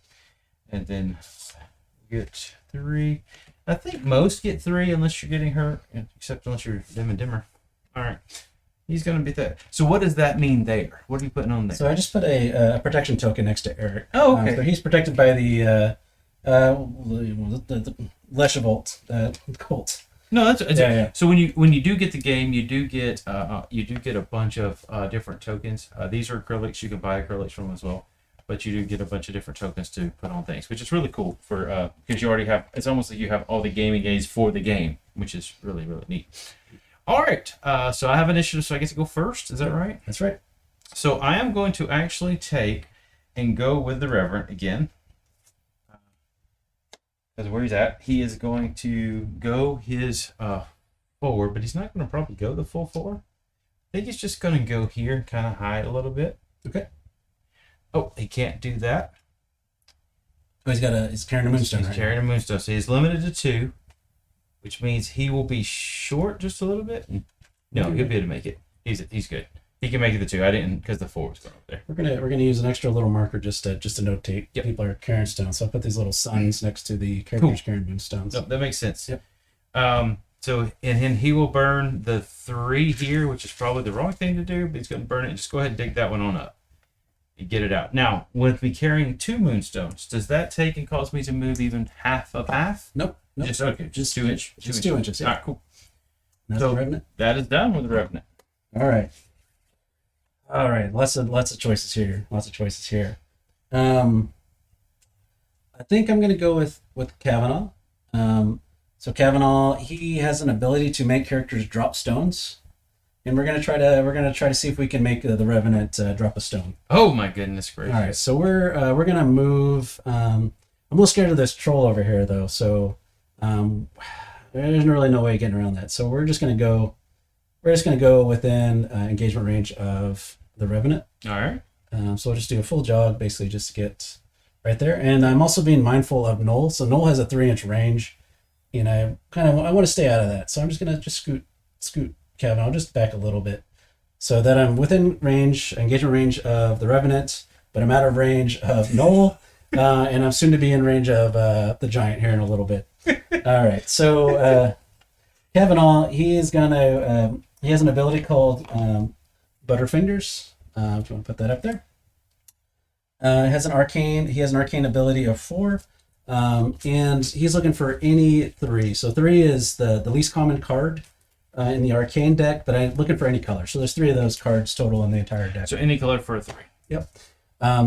then get 3. I think most get 3 unless you're getting hurt, except unless you're dim and dimmer. All right. He's going to be that. So what does that mean there? What are you putting on there? So I just put a protection token next to Eric. Oh, okay. So he's protected by the Leshavolt Colt. No, that's Yeah. So when you do get the game, you do get a bunch of different tokens. These are acrylics. You can buy acrylics from them as well, but you do get a bunch of different tokens to put on things, which is really cool for because you already have. It's almost like you have all the gaming aids for the game, which is really really neat. All right, so I have initiative, so I get to go first. Is that right? That's right. So I am going to actually take and go with the Reverend again. Because where he's at, he is going to go his forward, but he's not going to probably go the full 4. I think he's just going to go here and kind of hide a little bit. Okay. Oh, he can't do that. Oh, he's carrying a Moonstone. He's right carrying a Moonstone, so he's limited to 2, which means he will be short just a little bit. No, he'll be able to make it. He's good. He can make it the 2. I didn't because the 4 was going up there. We're gonna use an extra little marker just to notate Yep. people are carrying stones. So I put these little suns next to the characters carrying Moonstones. No, that makes sense. Yep. So and then he will burn the 3 here, which is probably the wrong thing to do, but he's going to burn it. Just go ahead and dig that one on up. You get it out. Now, with me carrying 2 Moonstones, does that take and cause me to move even half of half? Nope. Just okay. Just 2 inches. Just 2 inches. Yeah. All right, cool. That's So the Revenant. that is done with the Revenant. All right. All right. Lots of choices here. I think I'm gonna go with Kavanaugh. So Kavanaugh, he has an ability to make characters drop stones, and we're gonna try to see if we can make the Revenant drop a stone. Oh my goodness gracious! All right, so we're gonna move. I'm a little scared of this troll over here though, so there's really no way of getting around that. So we're just gonna go within engagement range of the Revenant. All right. So we'll just do a full jog, basically just to get right there. And I'm also being mindful of Knoll. So Knoll has a 3-inch range, and I want to stay out of that. So I'm just gonna scoot Kavanaugh just back a little bit, so that I'm within engagement range of the Revenant, but I'm out of range of Knoll, and I'm soon to be in range of the Giant here in a little bit. All right, so Kavanaugh, he has an ability called Butterfingers. If you want to put that up there. He has an arcane ability of 4, and he's looking for any 3. So 3 is the least common card in the arcane deck, but I'm looking for any color. So there's 3 of those cards total in the entire deck. So any color for a 3. Yep.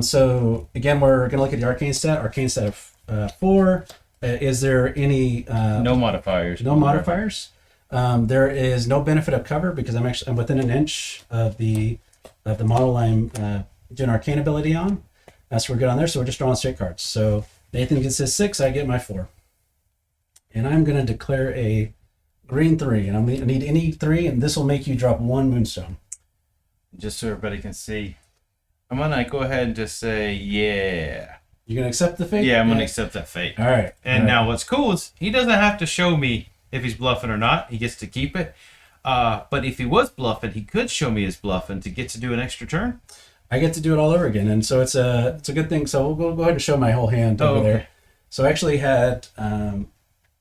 So again, we're going to look at the arcane stat. Arcane stat of 4. Is there any No modifiers. No modifiers. There is no benefit of cover because I'm within an inch of the model I'm doing arcane ability on. So we're good on there. So we're just drawing straight cards. So Nathan gets his 6, I get my 4. And I'm going to declare a green 3. And I need any 3, and this will make you drop 1 Moonstone. Just so everybody can see. I'm going to go ahead and just say, yeah. You're going to accept the fate? Yeah, I'm going to accept that fate. All right. And now what's cool is he doesn't have to show me if he's bluffing or not. He gets to keep it. But if he was bluffing, he could show me his bluffing to get to do an extra turn. I get to do it all over again, and so it's a good thing. So we'll go ahead and show my whole hand over there. So I actually had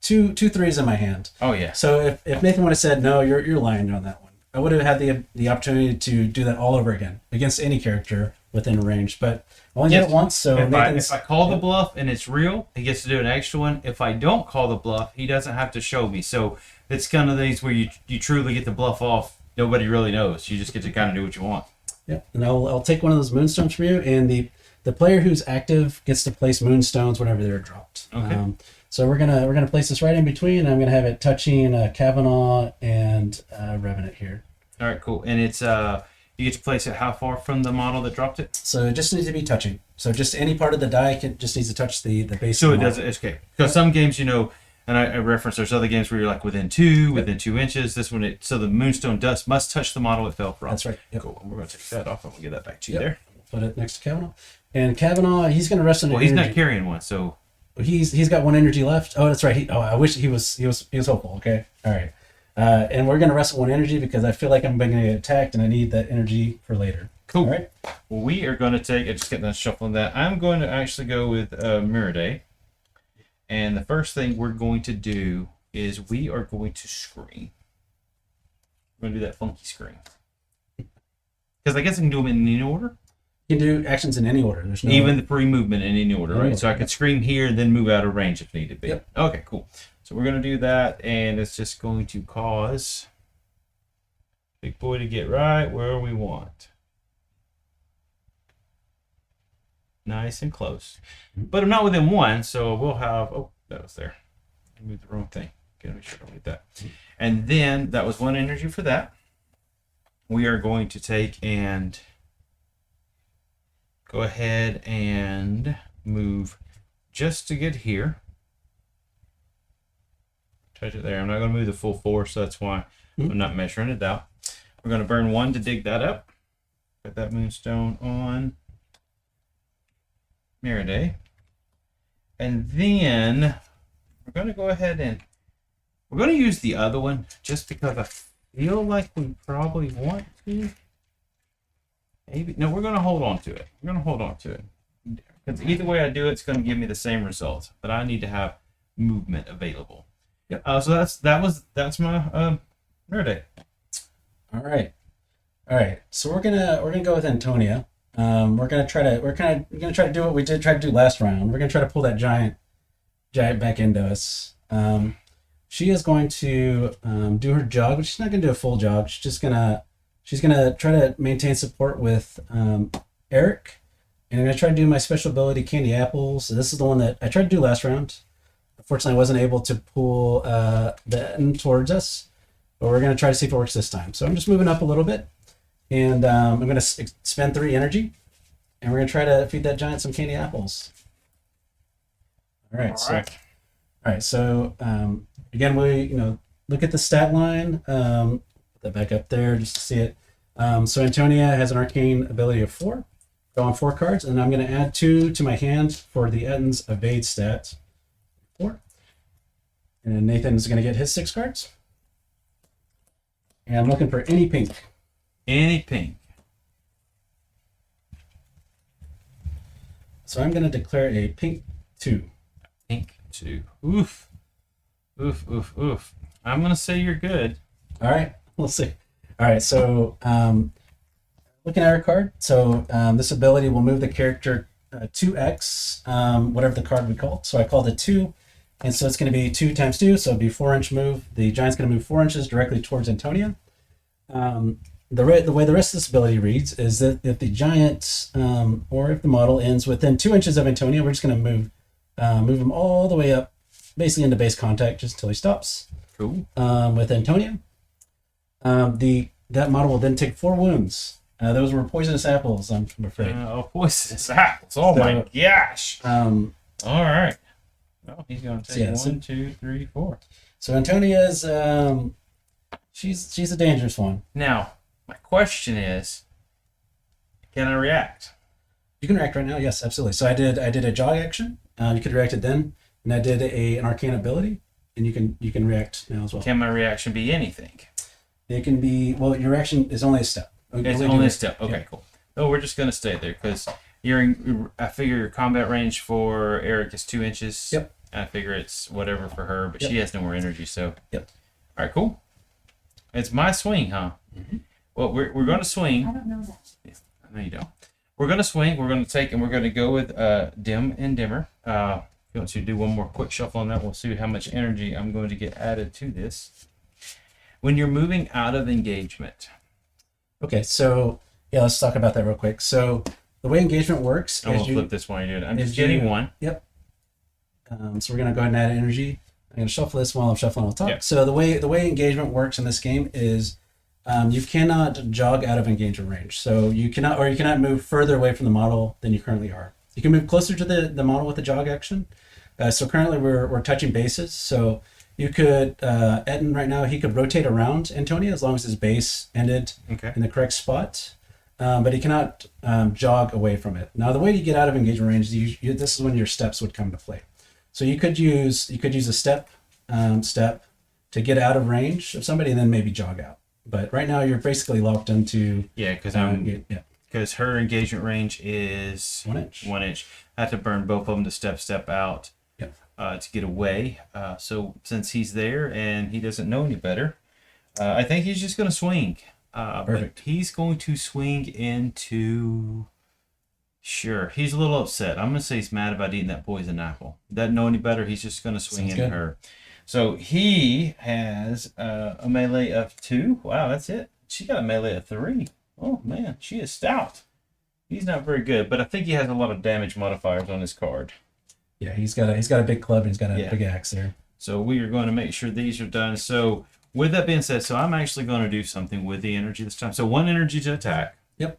two 3s in my hand. Oh yeah. So if Nathan would have said no, you're lying on that one, I would have had the opportunity to do that all over again against any character within range. But I only did it once, so if I call the bluff and it's real, he gets to do an extra one. If I don't call the bluff, he doesn't have to show me. So it's kind of things where you truly get the bluff off. Nobody really knows. You just get to kind of do what you want. Yeah, and I'll take one of those Moonstones for you, and the player who's active gets to place Moonstones whenever they're dropped. Okay. So we're gonna place this right in between. I'm gonna have it touching Kavanaugh and Revenant here. All right, cool. And it's you get to place it how far from the model that dropped it? So it just needs to be touching. So just any part of the die just needs to touch the base. So of the it does. It's okay. Because some games, and I reference there's other games where you're like within 2 inches. This one, so the Moonstone must touch the model it fell from. That's right. Yep. Cool. We're gonna take that off and we'll get that back to you there. Put it next to Kavanaugh. And Kavanaugh, he's gonna rest on an Well, he's energy. not carrying one, so He's got 1 energy left. Oh, that's right. I wish he was hopeful. Okay. All right. And we're gonna rest 1 energy because I feel like I'm going to get attacked and I need that energy for later. cool. All right. Well, we are going to take. Just getting that shuffling that. I'm going to actually go with Miraday, and the first thing we're going to do is we are going to scream. We're going to do that funky scream because I guess I can do them in any order. You can do actions in any order. There's no Even the pre-movement in any order, Any right? order. So I could scream here and then move out of range if needed be. Yep. Okay, cool. So we're going to do that, and it's just going to cause Big Boy to get right where we want. Nice and close. But I'm not within 1, so we'll have... Oh, that was there. I moved the wrong thing. Gotta make sure I don't get that. And then that was 1 energy for that. We are going to take and go ahead and move just to get here. Touch it there. I'm not going to move the full 4, so that's why I'm not measuring it out. We're going to burn 1 to dig that up. Put that Moonstone on Miraday. And then we're going to go ahead and we're going to use the other one just because I feel like we probably want to. Maybe. No, we're going to hold on to it. We're going to hold on to it. Because either way I do it, it's going to give me the same result. But I need to have movement available. Yep. So that's my Miraday. All right. So we're gonna go with Antonia. we're gonna try to do what we did try to do last round. We're gonna try to pull that giant back into us. She is going to do her jog, but she's not gonna do a full jog. She's gonna try to maintain support with Eric, and I'm gonna try to do my special ability, Candy Apples. So this is the one that I tried to do last round. Unfortunately, I wasn't able to pull the end towards us, but we're gonna try to see if it works this time. So I'm just moving up a little bit, and I'm gonna spend 3 energy, and we're gonna try to feed that giant some Candy Apples. All right. All right. So again, we look at the stat line. Put that back up there just to see it. So Antonia has an arcane ability of 4. Go on 4 cards, and I'm going to add 2 to my hand for the Etton's evade stat. 4. And Nathan's going to get his 6 cards. And I'm looking for any pink. Any pink. So I'm going to declare a pink 2. Pink 2. Oof. Oof, oof, oof. I'm going to say you're good. All right. We'll see. All right. So looking at our card. So this ability will move the character 2x, whatever the card we called. So I called it 2. And so it's going to be 2 times 2. So it'll be 4-inch move. The giant's going to move 4 inches directly towards Antonia. The way the rest of this ability reads is that if the giant or if the model ends within 2 inches of Antonia, we're just going to move him all the way up, basically into base contact, just until he stops. Cool. With Antonia, that model will then take 4 wounds. Those were poisonous apples, I'm afraid. Poisonous apples. Oh my gosh. All right. Well, he's going to take Yeah, 1, 2, 3, 4. So Antonia's she's a dangerous one. Now, my question is, can I react? You can react right now, yes, absolutely. So I did a jog action. You could react it then, and I did an arcane ability, and you can react now as well. Can my reaction be anything? It can be, well, your reaction is only a step. It's only a step. Okay, yeah. Cool. No, we're just gonna stay there because I figure your combat range for Eric is 2 inches. Yep. I figure it's whatever for her, but yep. She has no more energy, so. Yep. All right, cool. It's my swing, huh? Mm-hmm. Well, we're going to swing. I don't know that. Yeah, I know you don't. We're going to swing. We're going to take, and we're going to go with dim and dimmer. If you want to do one more quick shuffle on that, we'll see how much energy I'm going to get added to this. When you're moving out of engagement. Okay, so yeah, let's talk about that real quick. So the way engagement works I'm going to flip this while you're doing it. I'm just getting one. Yep. So we're going to go ahead and add energy. I'm going to shuffle this while I'm shuffling on top. Yep. So the way engagement works in this game is you cannot jog out of engagement range. So you cannot move further away from the model than you currently are. You can move closer to the model with the jog action. So currently we're touching bases. So you could, Etten right now, he could rotate around Antonia as long as his base ended in the correct spot. But he cannot jog away from it. Now the way you get out of engagement range, this is when your steps would come to play. So you could use a step to get out of range of somebody and then maybe jog out. But right now you're basically locked into because her engagement range is 1 inch. 1 inch. I have to burn both of them to step out to get away. So since he's there and he doesn't know any better, I think he's just going to swing. Perfect. But he's going to swing into. Sure, he's a little upset. I'm going to say he's mad about eating that poison apple. Doesn't know any better. He's just going to swing into her. So he has a melee of 2. Wow, that's it. She got a melee of 3. Oh, man, she is stout. He's not very good, but I think he has a lot of damage modifiers on his card. Yeah, he's got a big club and he's got a big axe there. So we are going to make sure these are done. So with that being said, so I'm actually going to do something with the energy this time. So 1 energy to attack. Yep.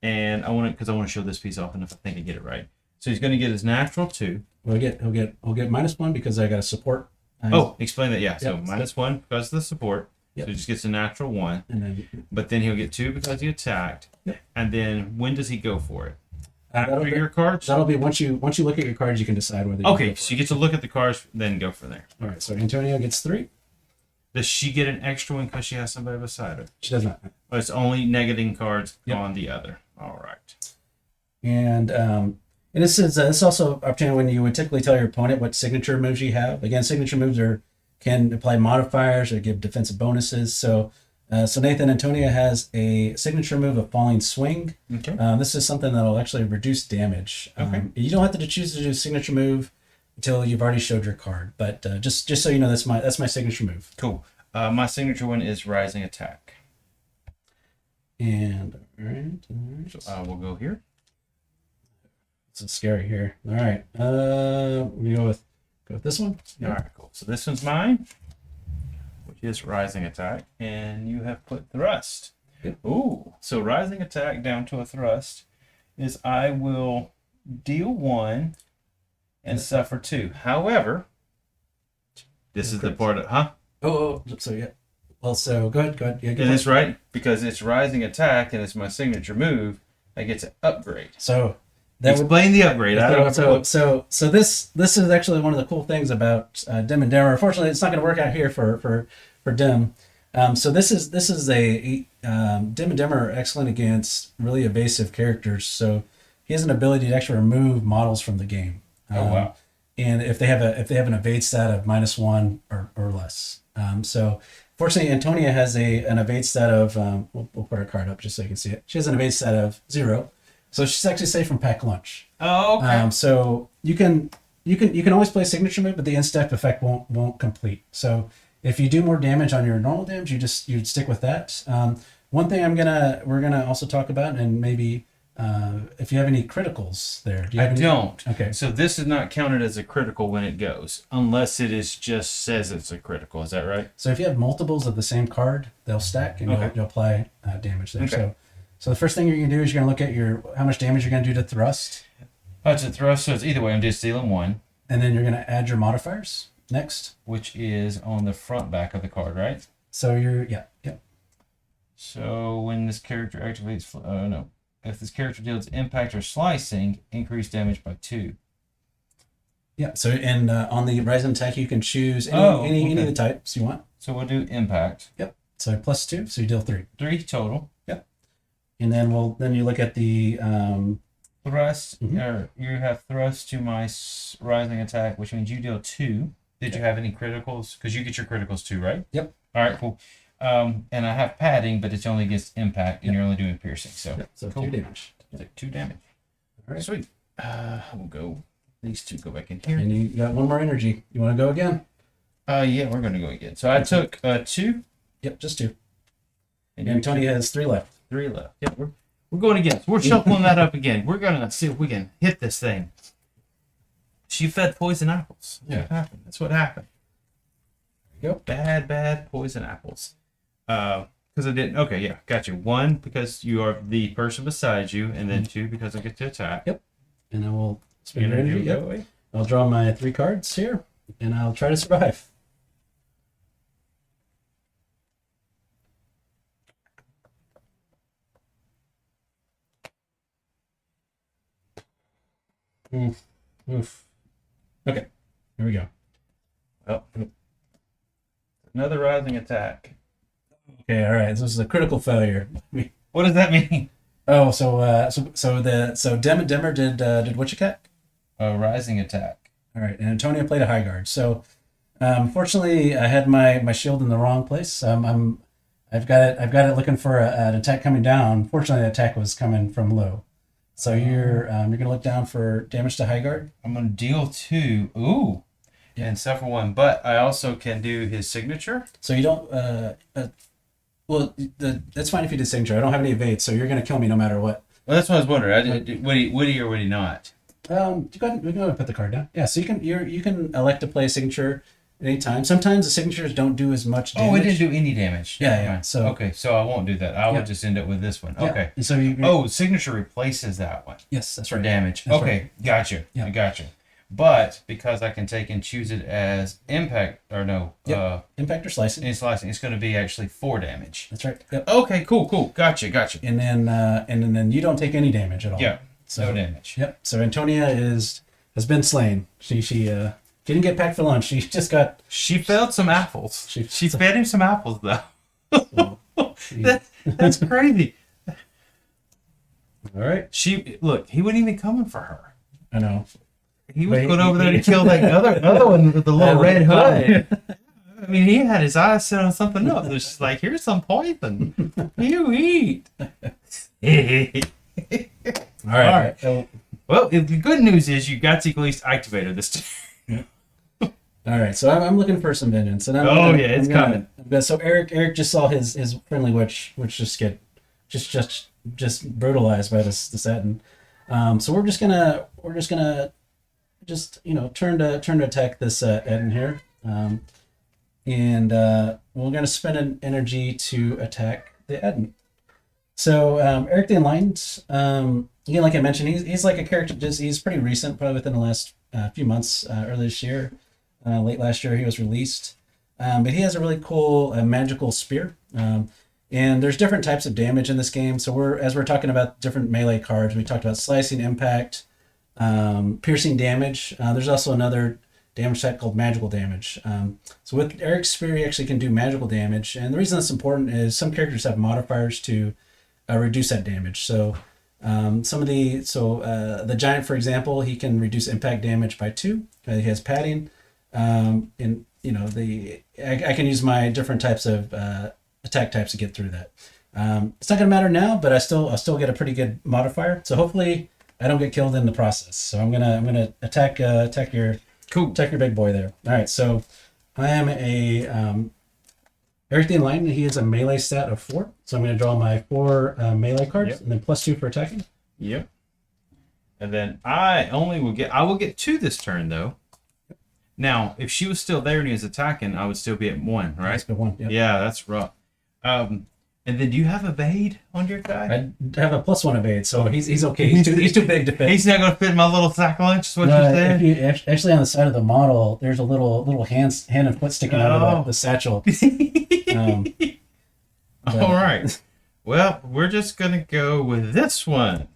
And I want to show this piece off, and if I think I get it right. So he's going to get his natural 2. He'll get -1 because I got a support. Explain that. Yeah. So Yep. -1 because of the support. Yep. So he just gets a natural 1. And then, but then he'll get 2 because he attacked. Yep. And then when does he go for it? that'll After be- your cards? That'll be once you look at your cards, you can decide whether. Okay, so you get to look at the cards, then go from there. All right. So Antonio gets 3. Does she get an extra 1 because she has somebody beside her? She does not. Well, it's only negating cards Yep. on the other. All right. And this is also opportunity when you would typically tell your opponent what signature moves you have. Again, signature moves can apply modifiers or give defensive bonuses. So So Nathan, Antonia has a signature move of Falling Swing. Okay. This is something that will actually reduce damage. Okay. You don't have to choose to do a signature move until you've already showed your card. But just so you know, that's my signature move. Cool. My signature one is Rising Attack. And all right. So I will go here. This is scary here. All right. We go with this one. All right, cool. So this one's mine, which is Rising Attack, and you have put Thrust. Yep. Ooh, so Rising Attack down to a Thrust is I will deal 1 and suffer 2. However, this is the part of, So yeah. Well, so go ahead. Yeah, and it's right because it's Rising Attack and it's my signature move. I get to upgrade. So Explain the upgrade. So this is actually one of the cool things about Dim and Dimmer. Unfortunately, it's not going to work out here for Dim. So this is a Dim and Dimmer are excellent against really evasive characters. So he has an ability to actually remove models from the game. Oh wow! And if they have an evade stat of -1 or less. So fortunately, Antonia has an evade stat of we'll put her card up just so you can see it. She has an evade stat of 0. So she's actually safe from pack lunch. Oh, okay. So you can always play signature move, but the in-step effect won't complete. So if you do more damage on your normal damage, you'd stick with that. One thing we're gonna also talk about, and maybe if you have any criticals there. Do you have any? Don't. Okay. So this is not counted as a critical when it goes, unless it is just says it's a critical. Is that right? So if you have multiples of the same card, they'll stack and you'll apply damage there. Okay. So the first thing you're gonna do is you're gonna look at how much damage you're gonna do to thrust. It's a Thrust, so it's either way. I'm just dealing 1. And then you're gonna add your modifiers next. Which is on the front back of the card, right? So yep. So when this character activates, if this character deals impact or slicing, increase damage by 2. Yeah. So and on the Rising Attack, you can choose any of the types you want. So we'll do impact. Yep. So +2, so you deal 3. 3 total. Yep. And then you look at the Thrust. Or you have thrust to my Rising Attack, which means you deal 2. Did you have any criticals? Because you get your criticals too, right? Yep. All right, cool. And I have padding, but it's only against impact, and you're only doing piercing. So, cool. 2 damage. 2 damage. All right. Sweet. We'll go. These 2 go back in here. And you got 1 more energy. You want to go again? Yeah, we're going to go again. So I took 2. Yep, just 2. And Antonia has 3 left. 3 left. Yep, we're going again. So we're shuffling that up again. We're going to see if we can hit this thing. She fed poison apples. Yeah. That's what happened. Yep. Bad poison apples. Because I didn't. Okay, yeah, got you. 1 because you are the person beside you, and then 2 because I get to attack. Yep. And then we'll spend your energy. Go away. I'll draw my 3 cards here, and I'll try to survive. Oof. Okay, here we go. Well, another Rising Attack. Okay, all right. This is a critical failure. What does that mean? Oh, so Dim and Dimmer did what you got? Rising Attack. All right, and Antonia played a high guard. So, fortunately, I had my shield in the wrong place. I've got it looking for an attack coming down. Fortunately, the attack was coming from low. So you're gonna look down for damage to high guard. I'm gonna deal 2. Ooh. Yeah. And suffer 1, but I also can do his signature. So you don't. That's fine if you did signature. I don't have any evade, so you're gonna kill me no matter what. Well, that's what I was wondering. Would he or would he not? You go ahead and put the card down. Yeah, so you can elect to play a signature at any time. Sometimes the signatures don't do as much damage. Oh, it didn't do any damage. Yeah. So okay, so I won't do that. I will just end up with this one. Yeah. Okay. So signature replaces that one. Yes, that's for right. damage. That's okay, right. Gotcha. Yeah. I gotcha. But because I can take and choose it as impact or no, impact or slicing. In slicing, it's going to be actually 4 damage. That's right. Yep. Okay, cool. Gotcha. And then you don't take any damage at all. Yeah. So, no damage. Yep. So Antonia has been slain. She didn't get packed for lunch. She just got. She fed some apples. She fed him some apples though. That's crazy. All right. He wasn't even coming for her. I know. He was going over there to kill that other one with the little red hood. I mean, he had his eyes set on something else. It's just like, here's some poison. You eat. All right. Well, the good news is you got to at least activate her this time. All right, so I'm looking for some vengeance, and It's coming. So Eric just saw his friendly witch just get just brutalized by this Etten. So we're just gonna turn to attack this Etten here, and we're gonna spend an energy to attack the Etten. So Eric the Enlightened, again, like I mentioned, he's like a character. He's pretty recent, probably within the last few months, early this year. Late last year, he was released. But he has a really cool magical spear. And there's different types of damage in this game. So as we're talking about different melee cards, we talked about slicing, impact, piercing damage. There's also another damage type called magical damage. So with Eric's spear, he actually can do magical damage. And the reason that's important is some characters have modifiers to reduce that damage. So the giant, for example, he can reduce impact damage by 2. He has padding. I can use my different types of attack types to get through that. It's not gonna matter now, but I'll still get a pretty good modifier. So hopefully I don't get killed in the process. So I'm gonna attack your big boy there. All right. So I am a Eric the Enlightened. He has a melee stat of 4. So I'm gonna draw my 4 melee cards, and then +2 for attacking. Yep. And then I will get 2 this turn though. Now, if she was still there and he was attacking, I would still be at 1, right? That's 1. Yep. Yeah, that's rough. And then do you have evade on your guy? I have a +1 evade, so he's okay. He's too big to fit. He's not going to fit in my little sack lunch, is what you said? Actually, on the side of the model, there's a little hand and foot sticking out of the satchel. All right. Well, we're just going to go with this one.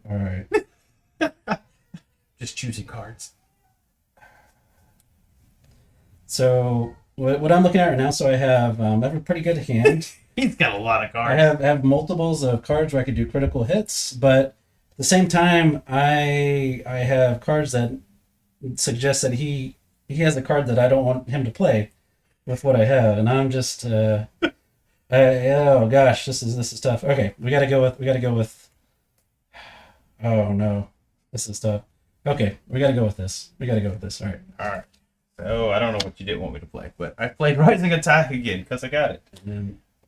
All right. Just choosing cards. So what I'm looking at right now, so I have a pretty good hand. He's got a lot of cards. I have multiples of cards where I could do critical hits, but at the same time, I have cards that suggest that he has a card that I don't want him to play with what I have, and I'm just oh gosh, this is tough. Okay, we gotta go with. Oh no, this is tough. Okay, we gotta go with this. All right. So I don't know what you didn't want me to play, but I played Rising Attack again because I got it.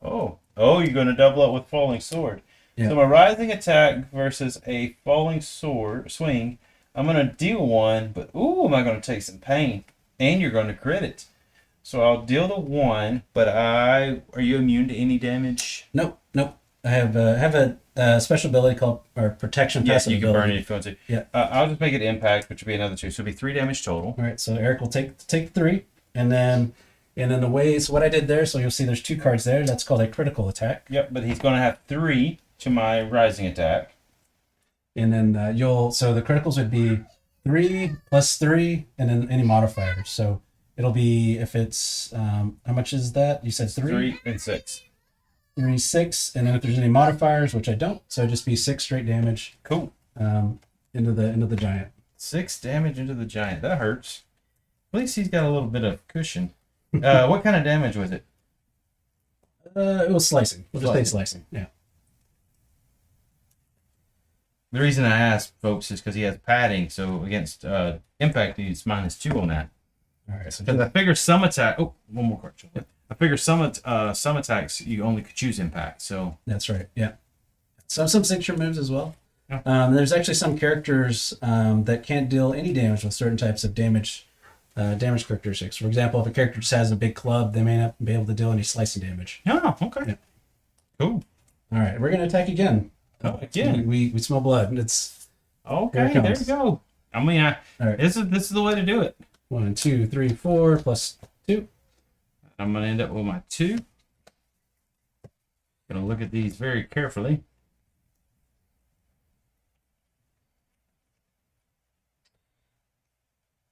Oh, you're going to double up with Falling Sword. Yeah. So my Rising Attack versus a Falling Sword swing, I'm going to deal 1, but am I going to take some pain? And you're going to crit it. So I'll deal the 1, but are you immune to any damage? Nope. I have a special ability called protection. Yes, you can burn it if you want to. Yeah. I'll just make it impact, which would be another 2, so it'll be 3 damage total. All right. So Eric will take 3, and then the way. So what I did there. So you'll see there's 2 cards there. That's called a critical attack. Yep. But he's going to have 3 to my Rising Attack. And then so the criticals would be 3 + 3, and then any modifiers. So it'll be if it's how much is that? You said 3. 3 and 6. 3, 6, and then if there's any modifiers, which I don't, so it'd just be 6 straight damage. Cool. Into the giant. 6 damage into the giant. That hurts. At least he's got a little bit of cushion. What kind of damage was it? It was slicing. We'll just say slicing. Yeah. The reason I asked, folks, is because he has padding, so against impact, he's -2 on that. All right. So I figure some attack. Oh, one more card. I figure some attacks you only could choose impact. So that's right. Yeah. Some signature moves as well. Yeah. There's actually some characters that can't deal any damage with certain types of damage characteristics. For example, if a character just has a big club, they may not be able to deal any slicing damage. Oh, okay. Yeah. Cool. All right, we're gonna attack again. Oh, again. We smell blood. It's okay. There you go. I mean, all right. This is the way to do it. 1, 2, 3, 4 +2. I'm going to end up with my 2. Going to look at these very carefully.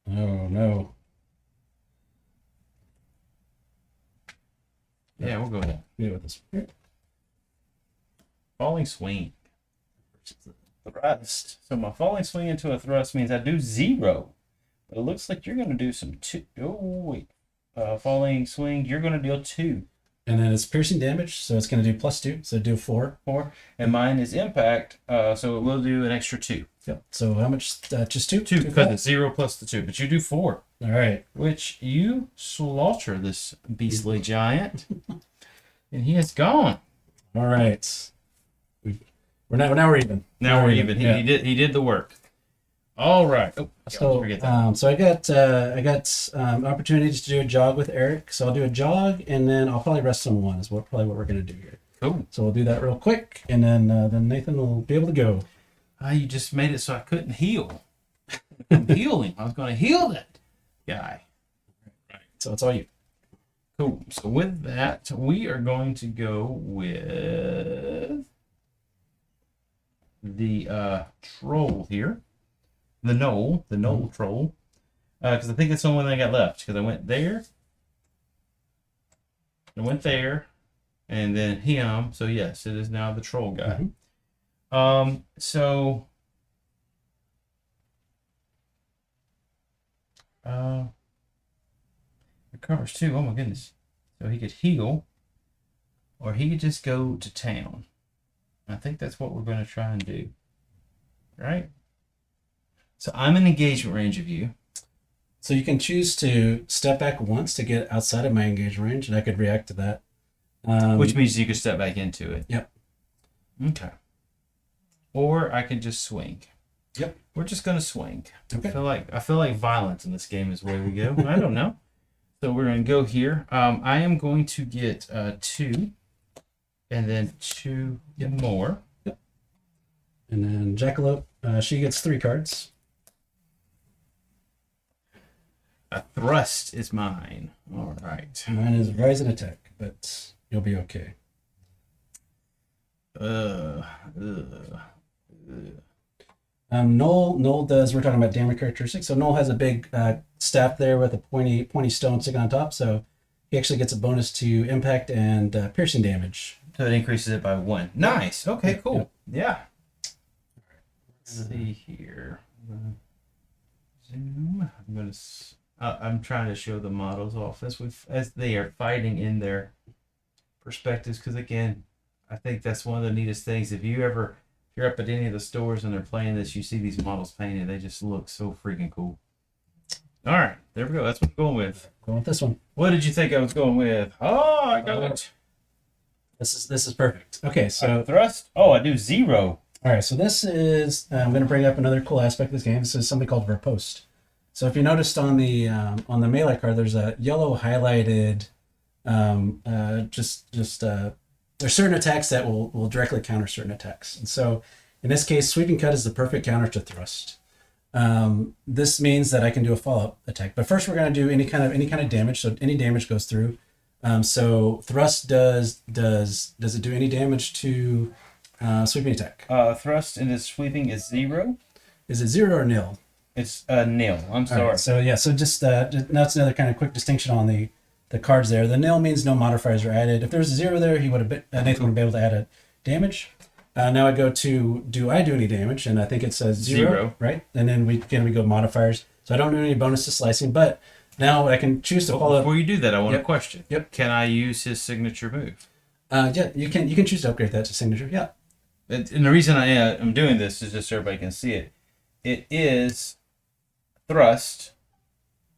Oh, no. Yeah, we'll go with that. Go with this. Falling swing. Thrust. So my falling swing into a thrust means I do 0. But it looks like you're going to do some 2. Oh, wait. falling swing, you're going to deal 2. And then it's piercing damage, so it's going to do +2, so do 4. 4. And mine is impact, so it will do an extra 2. Yep. So how much? Just 2? 2, because it's 0 plus the 2. But you do 4. All right. Which you slaughter this beastly giant. And he is gone. All right. Now we're even. Now we're even. Yeah. He did the work. All right. Oh, So, I got opportunities to do a jog with Eric. So I'll do a jog, and then I'll probably rest on 1. Is probably what we're gonna do here. Cool. So we'll do that real quick, and then Nathan will be able to go. You just made it so I couldn't heal. I'm healing. I was going to heal that guy. Right. So it's all you. Cool. So with that, we are going to go with the troll here. The knoll troll. Because I think that's the only one I got left. Because I went there. I went there. And then him. So yes, it is now the troll guy. So it covers 2. Oh my goodness. So he could heal, or he could just go to town. I think that's what we're going to try and do. Right? So I'm in engagement range of you. So you can choose to step back once to get outside of my engagement range, and I could react to that. Which means you could step back into it. Yep. Okay. Or I can just swing. Yep. We're just gonna swing. Okay. I feel like violence in this game is the way we go. I don't know. So we're gonna go here. I am going to get 2, and then 2 more. Yep. And then Jackalope, she gets 3 cards. A thrust is mine. All right. Mine is rise and attack, but you'll be okay. Noel does. We're talking about damage characteristics. So Noel has a big staff there with a pointy stone sticking on top. So he actually gets a bonus to impact and piercing damage. So it increases it by 1. Nice. Okay. Cool. Yeah. Let's see here. Zoom. I'm trying to show the models off as they are fighting in their perspectives. Because again, I think that's one of the neatest things. If you're up at any of the stores and they're playing this, you see these models painted. They just look so freaking cool. All right, there we go. That's what I'm going with. Going with this one. What did you think I was going with? Oh, I got it. This is perfect. Okay, so thrust. Oh, I do 0. All right, so this is I'm going to bring up another cool aspect of this game. This is something called riposte. So if you noticed on the melee card, there's a yellow highlighted. There's certain attacks that will directly counter certain attacks, and so in this case, sweeping cut is the perfect counter to thrust. This means that I can do a follow-up attack, but first we're going to do any kind of damage. So any damage goes through. So thrust does it do any damage to sweeping attack? Thrust into sweeping is 0. Is it 0 or nil? It's nil. I'm sorry. Right, so yeah, so just that's another kind of quick distinction on the cards there. The nil means no modifiers are added. If there was a 0 there, Nathan would be able to add a damage. Now I go to do I do any damage, and I think it says 0, right? And then we go modifiers. So I don't do any bonus to slicing, but now I can choose to follow. Before you do that, I want a question. Yep. Can I use his signature move? Yeah, you can choose to upgrade that to signature. Yeah. And the reason I'm doing this is just so everybody can see it. It is thrust,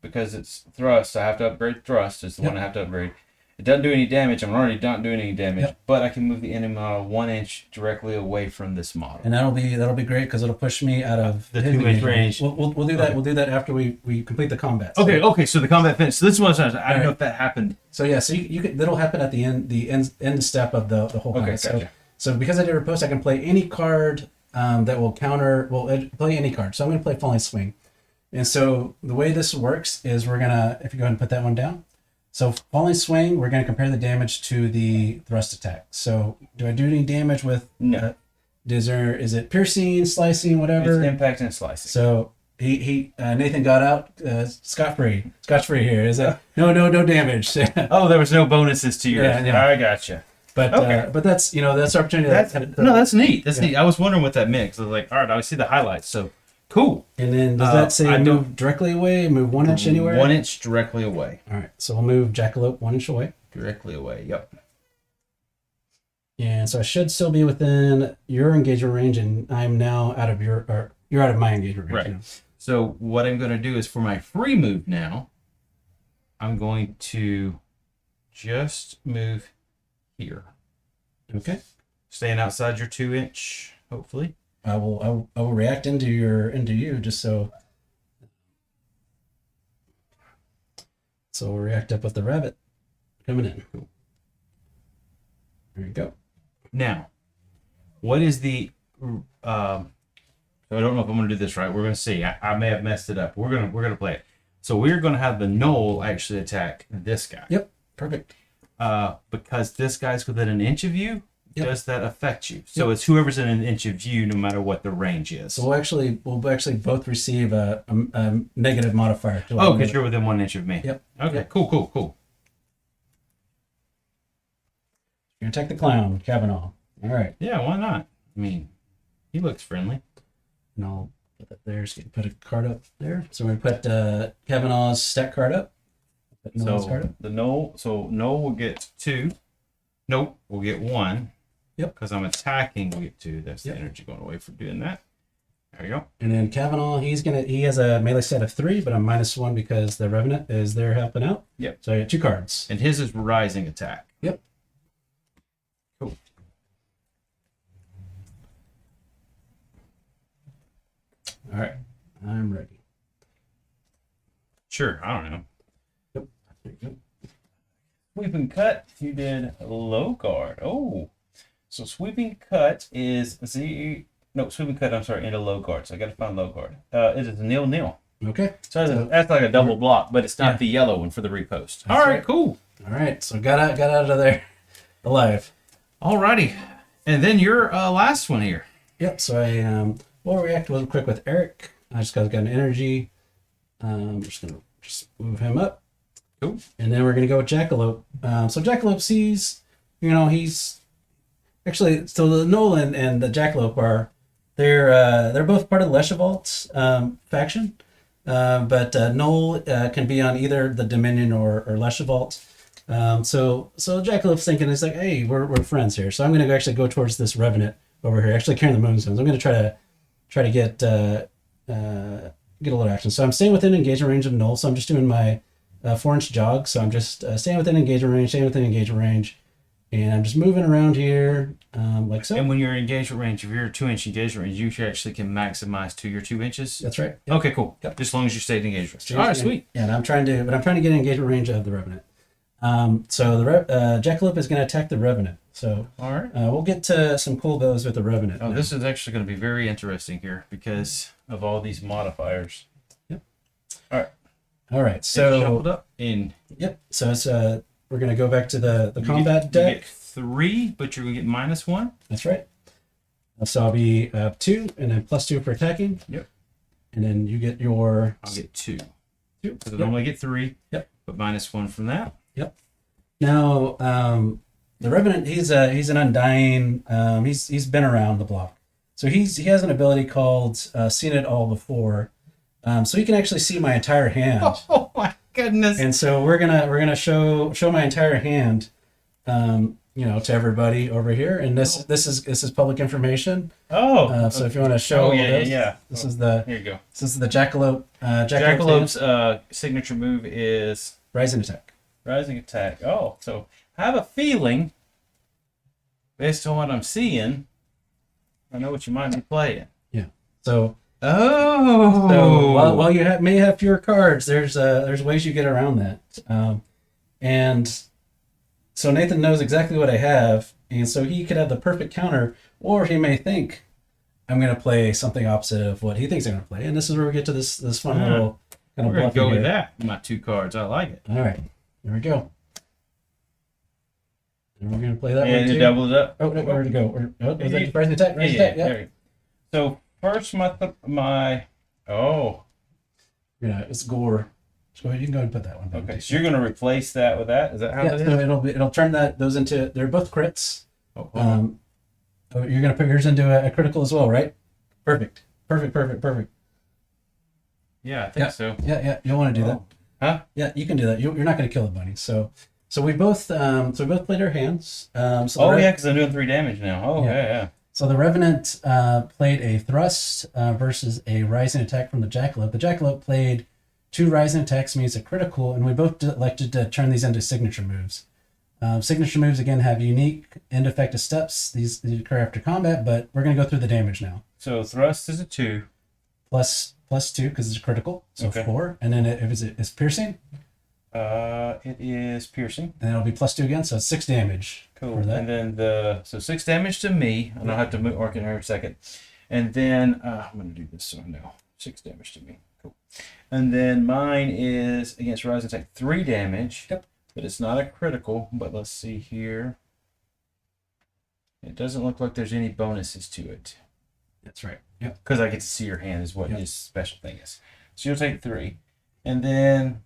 because it's thrust. I have to upgrade thrust. Is the one I have to upgrade. It doesn't do any damage. I'm already not doing any damage, but I can move the enemy model 1 inch directly away from this model. And that'll be great because it'll push me out of the 2 inch range. We'll do that. Okay. We'll do that after we complete the combat. Okay. So the combat finished. So this was I don't know if that happened. So yeah. So you could, that'll happen at the end step of the whole combat. Okay. Gotcha. So because I did riposte, I can play any card that will counter. Play any card. So I'm going to play Falling Swing. And so the way this works is we're gonna, if you go ahead and put that one down. So Falling Swing, we're gonna compare the damage to the thrust attack. So do I do any damage with? No. Is it piercing, slicing, whatever? It's impact and slicing. So Nathan got out scot free here. Is it? No damage. Oh, there was no bonuses to yours. Yeah. I gotcha. But that's opportunity. That's neat. That's neat. I was wondering what that meant. 'Cause I was like, all right, I see the highlights. So Cool. And then does that say I move directly away? Move 1 inch anywhere? 1 inch directly away. All right. So we'll move Jackalope 1 inch away. Directly away. Yep. And so I should still be within your engagement range, and I'm now out of you're out of my engagement range. Right. You know? So what I'm going to do is for my free move now, I'm going to just move here. Okay. Staying outside your 2 inch, hopefully. I will react into you just so. So we'll react up with the rabbit coming in. Cool. There you go. Now, what is the so I don't know if I'm going to do this right. We're going to see. I may have messed it up. We're gonna play it. So we're going to have the gnoll actually attack this guy. Yep. Perfect. Because this guy's within an inch of you. Yep. Does that affect you? So it's whoever's in an inch of you, no matter what the range is. So we'll actually both receive a negative modifier. Oh, because you're within 1 inch of me. Yep. Okay. Yep. Cool. You're gonna attack the clown, Kavanaugh. All right. Yeah. Why not? I mean, he looks friendly. And I'll put that there. So you can put a card up there. So we put Kavanaugh's stat card up. Put Noel's card up. The gnoll. So gnoll will get 2. Nope. We'll get 1. Yep. Because I'm attacking, we'll get 2. That's Yep. the energy going away for doing that. There you go. And then Kavanaugh, he has a melee stat of 3, but I'm -1 because the Revenant is there helping out. Yep. So I get 2 cards. And his is rising attack. Yep. Cool. All right. I'm ready. Sure. I don't know. Yep. There you go. Sweeping cut. You did low guard. Oh. So sweeping cut is sweeping cut. I'm sorry, into low guard. So I got to find low guard. It is 0/0. Okay. So that's like a double block, but it's not the yellow one for the repost. All right, cool. All right. So got out of there alive. Alrighty. And then your last one here. Yep. So I will react real quick with Eric. I just got an energy. I'm just gonna move him up. Cool. And then we're gonna go with Jackalope. So Jackalope sees, he's actually, so the Nolan and the Jackalope they're both part of the Leshavalt faction, but Noel can be on either the Dominion or Leshavalt. So Jackalope's thinking, he's like, hey, we're friends here. So I'm gonna actually go towards this Revenant over here, actually carrying the Moonstones. I'm gonna try to get a little action. So I'm staying within engagement range of Noel. So I'm just doing my 4-inch jog. So I'm just staying within engagement range. And I'm just moving around here like so. And when you're in engagement range, if you're 2-inch engagement range, you actually can maximize to your 2 inches. That's right. Yep. Okay, cool. Yep. Just as long as you stay in engagement range. All right, sweet. Yeah, and I'm trying to get in engagement range of the Revenant. So the Jackalope is going to attack the Revenant. So all right. We'll get to some cool goes with the Revenant. Oh, this is actually going to be very interesting here because of all these modifiers. Yep. All right. So shuffled up in. Yep. So it's we're going to go back to the combat You deck. get 3, but you're going to get -1. That's right. So I'll be 2 and then +2 for attacking. Yep. And then you get your. I'll get 2. 2. Because I normally get 3. Yep. But -1 from that. Yep. Now, the Revenant, he's an Undying. He's been around the block, so he has an ability called Seen It All Before. So he can actually see my entire hand. Oh my goodness! And so we're gonna show my entire hand, to everybody over here. And this is public information. Oh. So if you want to show, yeah. This is the Here you go. This is the Jackalope. Jackalope's signature move is Rising Attack. Rising attack. Oh, so I have a feeling, based on what I'm seeing, I know what you might be playing. Yeah. So. Oh. So while you may have fewer cards, there's ways you get around that. And so Nathan knows exactly what I have, and so he could have the perfect counter, or he may think I'm going to play something opposite of what he thinks I'm going to play. And this is where we get to this fun little kind of We're going to bluffing go with game. that. My 2 cards. I like it. All right. Here we go. And we're going to play that one And too. you double it up. Oh, no, where to go? Was that Rising Attack? Rising Yeah. Attack, yeah. There you go. So first It's Gore. So you can go ahead and put that one down. okay. So you're going to replace that with that. Is that how Yeah, that is? so it'll turn those into, they're both crits. Oh, hold on. You're going to put yours into a critical as well, right? Perfect. Yeah, I think so. Yeah. You'll want to do that. Huh? Yeah, you can do that. You're not going to kill the bunny. So we both played our hands. Because I'm doing 3 damage now. Oh, yeah. So the Revenant played a thrust versus a rising attack from the Jackalope. The Jackalope played 2 rising attacks, means a critical, and we both elected to turn these into signature moves. Signature moves, again, have unique end effective steps. These occur after combat, but we're going to go through the damage now. So thrust is a 2. Plus 2, because it's critical, so Okay. 4. And then it's piercing, It is piercing. and it'll be plus 2 again, so it's 6 damage. Cool. For that. And then 6 damage to me. I don't have to move Arcane in a second. And then I'm going to do this so I know. 6 damage to me. Cool. And then mine is against Rising Attack 3 damage. Yep. But it's not a critical. But let's see here. It doesn't look like there's any bonuses to it. That's right. Yep. Because I get to see your hand is what Yep. his special thing is. So you'll take 3. And then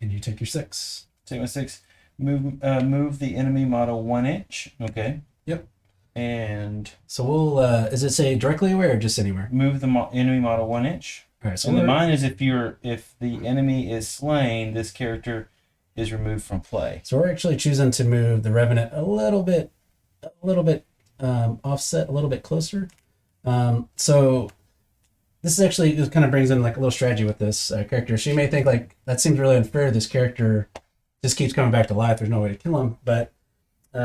And you take your 6. take my 6. Move the enemy model 1 inch. Okay. Yep. And So we'll, does it say directly away or just anywhere? move the enemy model 1 inch. All right, so And then mine is if the enemy is slain, this character is removed from play. So we're actually choosing to move the Revenant a little bit offset, a little bit closer. So this is actually, this kind of brings in like a little strategy with this character. She may think like, that seems really unfair. This character just keeps coming back to life. There's no way to kill him. But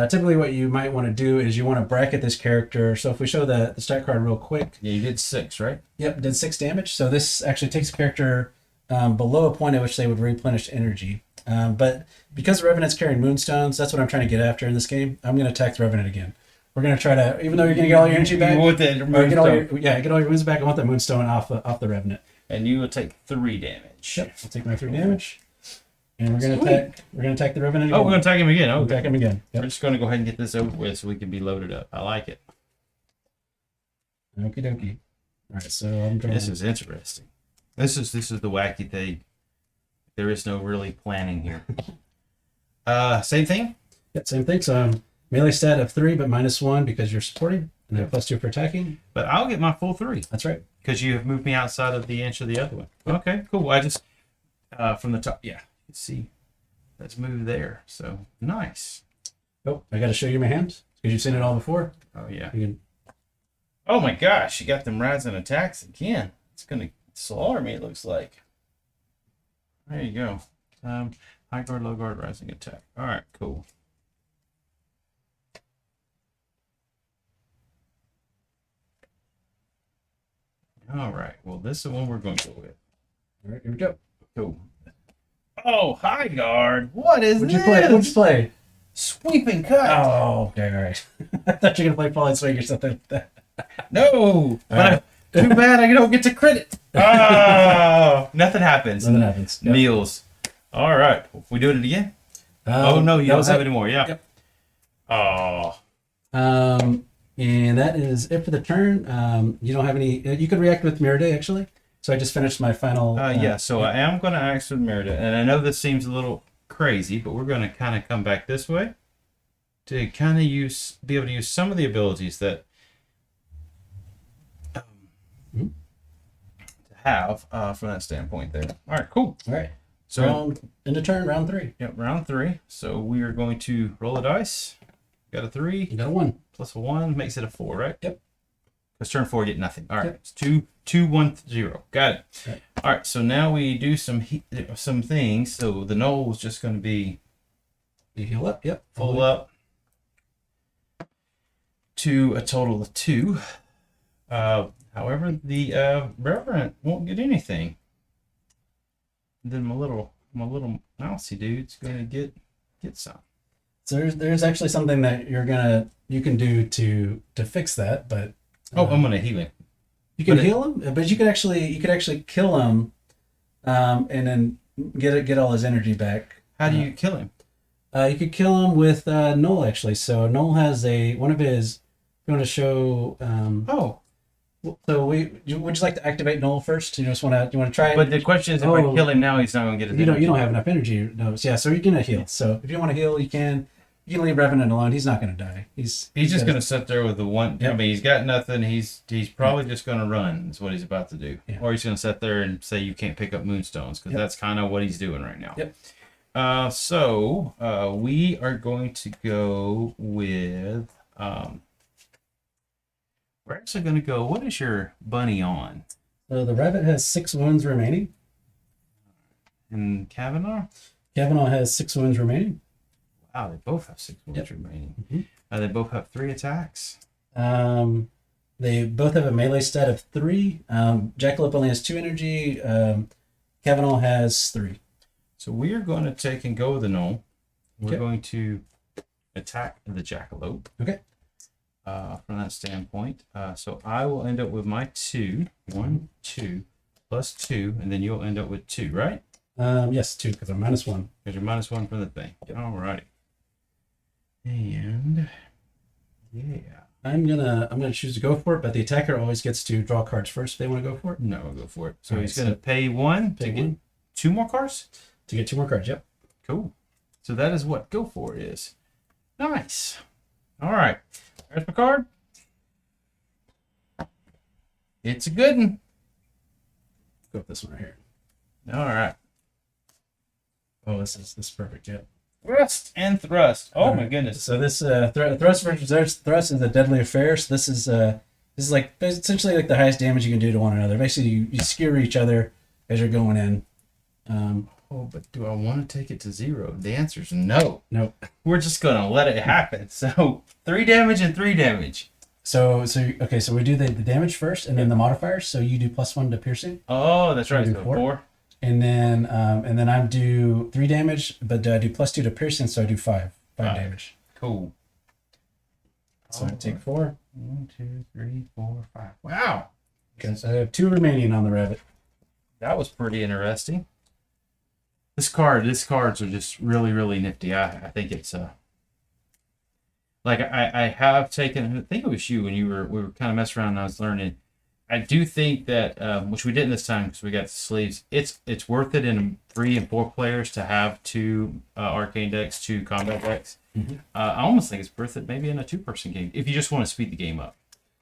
typically what you might want to do is you want to bracket this character. So if we show the stat card real quick. Yeah, you did 6, right? Yep, did 6 damage. So this actually takes a character below a point at which they would replenish energy. But because the Revenant's carrying Moonstones, that's what I'm trying to get after in this game. I'm going to attack the Revenant again. We're going to try to, even though you're going to get all your energy back, You want the get all your moons back. I want the Moonstone off the Revenant. and you will take 3 damage. Yep, I'll take my 3 damage, and we're going to attack the Revenant again. Oh, we're going to attack him again. We'll Okay. attack him again. We're Yep. just going to go ahead and get this over with so we can be loaded up. I like it. Okie dokie. All right, so I'm drawing. This is interesting. This is the wacky thing. There is no really planning here. Same thing. Yep, same thing. So melee stat of 3, but -1 because you're supporting, and then +2 for attacking. But I'll get my full 3 That's right. because you have moved me outside of the inch of the other one. Okay, cool. I just from the top. Yeah, you see, let's move there. So nice. Oh, I got to show you my hand because you've seen it all before. Oh yeah. You can. Oh my gosh, you got them rising attacks again. It's gonna slaughter me. It looks like. There you go. High guard, low guard, rising attack. All right, cool. All right. Well, this is the one we're going to go with. All right, here we go. Cool. Oh, high guard. What is What'd this? you play? What'd you play? Sweeping cut. Oh, okay, all right. I thought you were gonna play Falling Swing or something like that. No. right. Too bad I don't get to credit. Oh, nothing happens. Nothing happens. Yep. Meals. All right. We doing it again? Oh no, you that don't was have it. any more. Yeah. Yep. Oh. And that is it for the turn. You don't have any. You could react with Mirror Day actually. So I just finished my final. Yeah. So I am going to ask with Merida, and I know this seems a little crazy, but we're going to kind of come back this way to kind of be able to use some of the abilities that to have from that standpoint there. All right. Cool. All right. So Round into turn, round 3. yep, round 3. So we are going to roll a dice. Got a 3 You got a 1. plus a 1 makes it a 4, right? Yep. Because turn 4 get nothing. All right. Yep. It's 2, 1, 0. Got it. Right. All right. So now we do some things. So the null is just going to be You heal up. Yep. full up to a total of 2. However, the Reverend won't get anything. Then my little mousy dude's going to get some. So there's actually something that you can do to fix that, but Oh, I'm going to heal him. you can but heal him, but you could actually kill him, and then get all his energy back. How do you kill him? You could kill him with Null actually. So Null has one of his. If you want to show. Oh, So would you like to activate Null first? You want to try it? but the question is, if I kill him now, he's not going to get his you energy. don't have enough energy. No, yeah. So you're gonna heal. So if you want to heal, you can. you can leave Revenant alone. He's not going to die. He's just going to sit there with the one. Yep. I mean, he's got nothing. He's probably just going to run. Is what he's about to do. Yeah. Or he's going to sit there and say you can't pick up Moonstones because that's kind of what he's doing right now. Yep. So we are going to go with. We're actually going to go. What is your bunny on? So the rabbit has 6 wounds remaining. And Kavanaugh? Kavanaugh has 6 wounds remaining. Wow, they both have 6 wounds remaining. Mm-hmm. They both have 3 attacks. They both have a melee stat of 3. Jackalope only has 2 energy. Kavanaugh has 3. So we are going to take and go with the Knoll. We're Okay. going to attack the Jackalope. Okay. From that standpoint. So I will end up with my 2. 1, 2, plus 2, and then you'll end up with 2, right? Yes, 2, because I'm -1. Because you're -1 from the thing. Alrighty. And yeah. I'm gonna choose to go for it, but the attacker always gets to draw cards first if they want to go for it. No, we'll go for it. So All he's right, going to pay 1 to get 2 more cards? To get 2 more cards, yep. Cool. So that is what go for it is. Nice. All right. There's my card. It's a good one. Go with this one right here. All right. Oh, this is perfect, yeah. Thrust and thrust. Oh All my right. goodness. So this thrust versus thrust is a deadly affair. So this is like essentially like the highest damage you can do to one another. Basically, you skewer each other as you're going in. Oh, but do I want to take it to 0? The answer is no. Nope. We're just gonna let it happen. So 3 damage and 3 damage. So okay. So we do the damage first, and then the modifiers. So you do +1 to piercing, Oh, that's right. do So 4. 4. and then I do 3 damage, but I do +2 to piercing, so I do 5 damage. Cool. So I take 4. 1, 2, 3, 4, 5. Wow. Okay, so I have 2 remaining on the rabbit. That was pretty interesting. These cards are just really, really nifty. I think it's like I have taken. I think it was you when we were kind of messing around and I was learning. I do think that which we didn't this time because we got the sleeves. It's worth it in 3 and 4 players to have 2 arcane decks, 2 combat decks. Mm-hmm. I almost think it's worth it maybe in a 2-person game if you just want to speed the game up.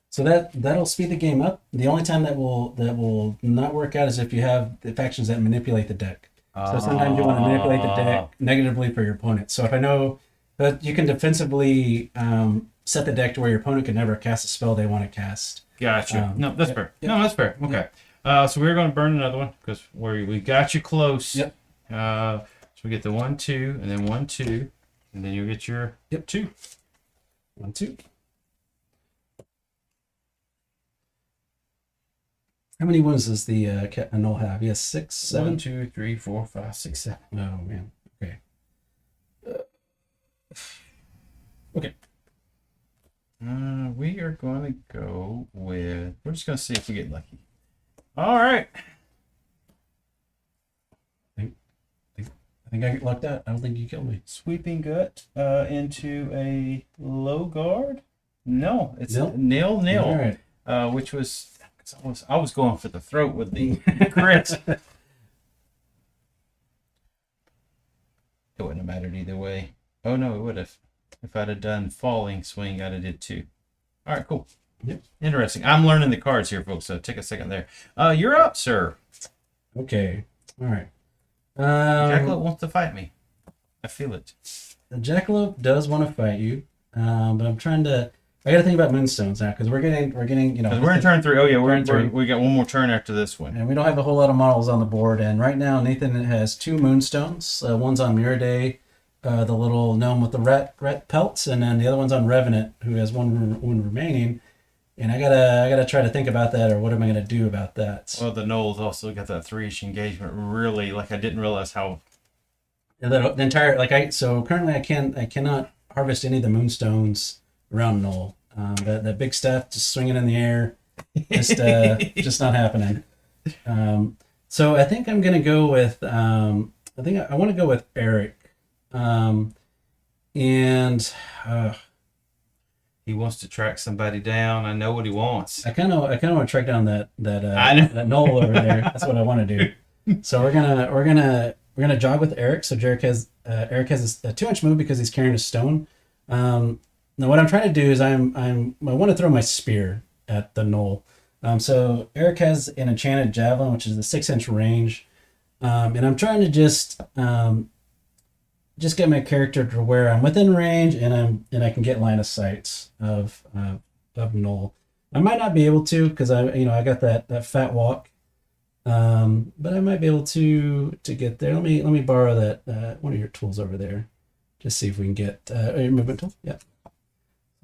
So that'll speed the game up. The only time that will not work out is if you have the factions that manipulate the deck. So sometimes you want to manipulate the deck negatively for your opponent. So if I know that you can defensively set the deck to where your opponent can never cast a spell they want to cast. Gotcha. No, that's fair. Yep. No, that's fair. Okay. So we're going to burn another one because we got you close. Yep. So we get the 1, 2, and then 1, 2, and then you get your 2. 1, 2. How many wounds does the Knoll have? He has 6, 7. 1, 2, 3, 4, 5, 6, 7. Oh man. Okay. Okay. We are going to go with. We're just going to see if we get lucky. All right. I think I get locked out. I don't think you killed me. Sweeping gut into a low guard. No, it's Nil? nil. All right. Which was. I was going for the throat with the crit. It wouldn't have mattered either way. Oh no, it would have. If I'd have done falling swing, I'd have did 2. All right, cool. Yep. Interesting. I'm learning the cards here, folks. So take a second there. You're up, sir. Okay. All right. Jackalope wants to fight me. I feel it. The Jackalope does want to fight you, but I'm trying to. I got to think about Moonstones now because we're getting you know. Because we're in turn 3. Oh yeah, Turn three. we got one more turn after this one. And we don't have a whole lot of models on the board. And right now, Nathan has 2 Moonstones. One's on Miraday, the little gnome with the rat pelts, and then the other one's on Revenant, who has one remaining. And I gotta try to think about that, or what am I gonna do about that? Well, the Knolls also got that 3-ish engagement. Really, like I didn't realize how. And the entire so currently I cannot harvest any of the Moonstones around Knoll. That big stuff just swinging in the air, just not happening. So I think I'm gonna go with I want to go with Eric, and He wants to track somebody down. I know what he wants. I kind of want to track down that I know. that Knoll over there. That's what I want to do. So we're gonna jog with Eric. So Eric has a 2-inch move because he's carrying a stone. Now what I'm trying to do is I want to throw my spear at the knoll. So Eric has an enchanted javelin, which is a 6-inch range, and I'm trying to just get my character to where I'm within range and I can get line of sight of knoll. I might not be able to because I got that fat walk, but I might be able to get there. Let me borrow that one of your tools over there, just see if we can get your movement tool. Yeah,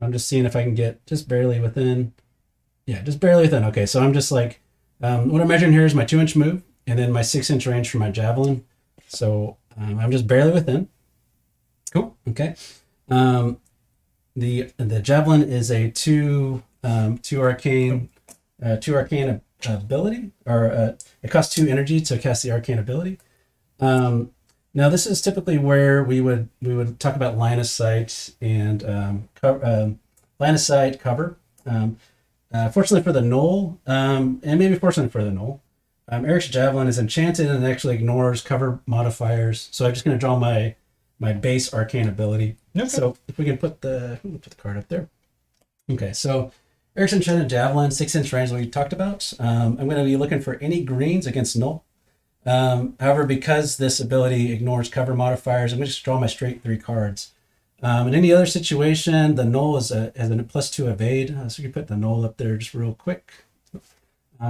I'm just seeing if I can get just barely within. Yeah, just barely within. Okay, so I'm just like what I'm measuring here is my 2-inch move and then my 6-inch range for my javelin. So I'm just barely within. Cool. Okay. The javelin is a two arcane ability, or it costs 2 energy to cast the arcane ability. Now this is typically where we would talk about line of sight and line of sight cover. Fortunately for the knoll, and maybe fortunately for the knoll, Eric's javelin is enchanted and actually ignores cover modifiers. So I'm just going to draw my base arcane ability. Okay. So if we can put the card up there. Okay, so Eric's enchanted javelin, 6-inch range, we talked about. I'm going to be looking for any greens against null. However, because this ability ignores cover modifiers, I'm going to just draw my straight 3 cards. In any other situation, the null has a +2 evade. So you can put the null up there just real quick,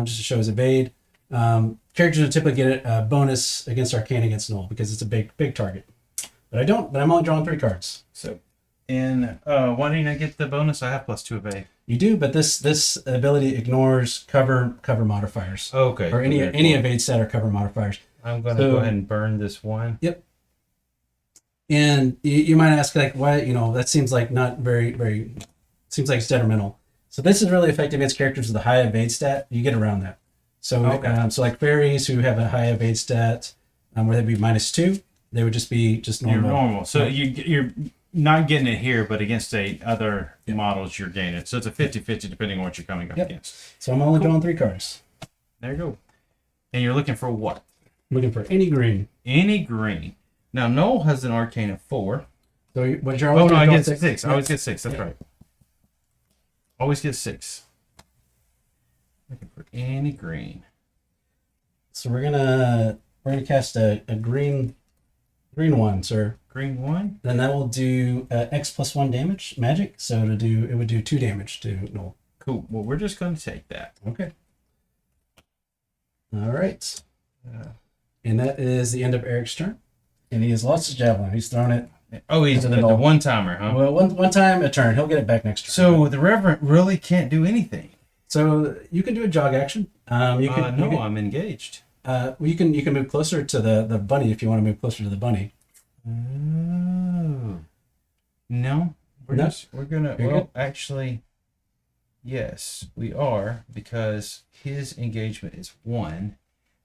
just to show his evade. Characters will typically get a bonus against arcane against null because it's a big target. But I'm only drawing 3 cards. So, and why didn't I get the bonus? I have +2 evade. You do, but this ability ignores cover modifiers. Okay. Or any evade stat or cover modifiers. I'm going to go ahead and burn this one. Yep. And you might ask, like, why? That seems like not very. Seems like it's detrimental. So this is really effective against characters with a high evade stat. You get around that. So so like fairies who have a high evade stat, where they'd be -2. They would just be normal. You're normal. So you're not getting it here, but against other models, you're gaining it. So it's a 50-50 depending on what you're coming up against. So I'm only drawing 3 cards. There you go. And you're looking for what? I'm looking for any green. Any green. Now, Noel has an arcane of 4. So what you're always I get 6. I always get 6. That's right. Always get 6. Looking for any green. So we're gonna cast a green one, sir. Green 1. Then that will do X +1 damage magic. So it would do 2 damage to Noel. Cool. Well, we're just going to take that. Okay. All right. And that is the end of Eric's turn. And he has lost his javelin. He's thrown it. Oh, he's the one-timer, huh? Well, one time a turn. He'll get it back next turn. So the Reverend really can't do anything. So you can do a jog action. I'm engaged. You can move closer to the bunny if you want to move closer to the bunny. Oh. No. We're gonna actually yes, we are, because his engagement is 1.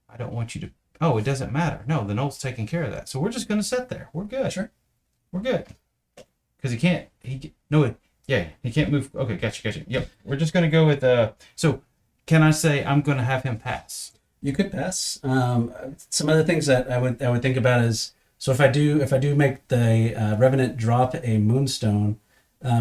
I don't want you to it doesn't matter. No, the null's taking care of that. So we're just gonna sit there. We're good. Sure. We're good. Because he can't move. Okay, gotcha. Yep. We're just gonna go with so can I say I'm gonna have him pass? You could pass. Some other things that I would think about is, so if I do make the Revenant drop a Moonstone,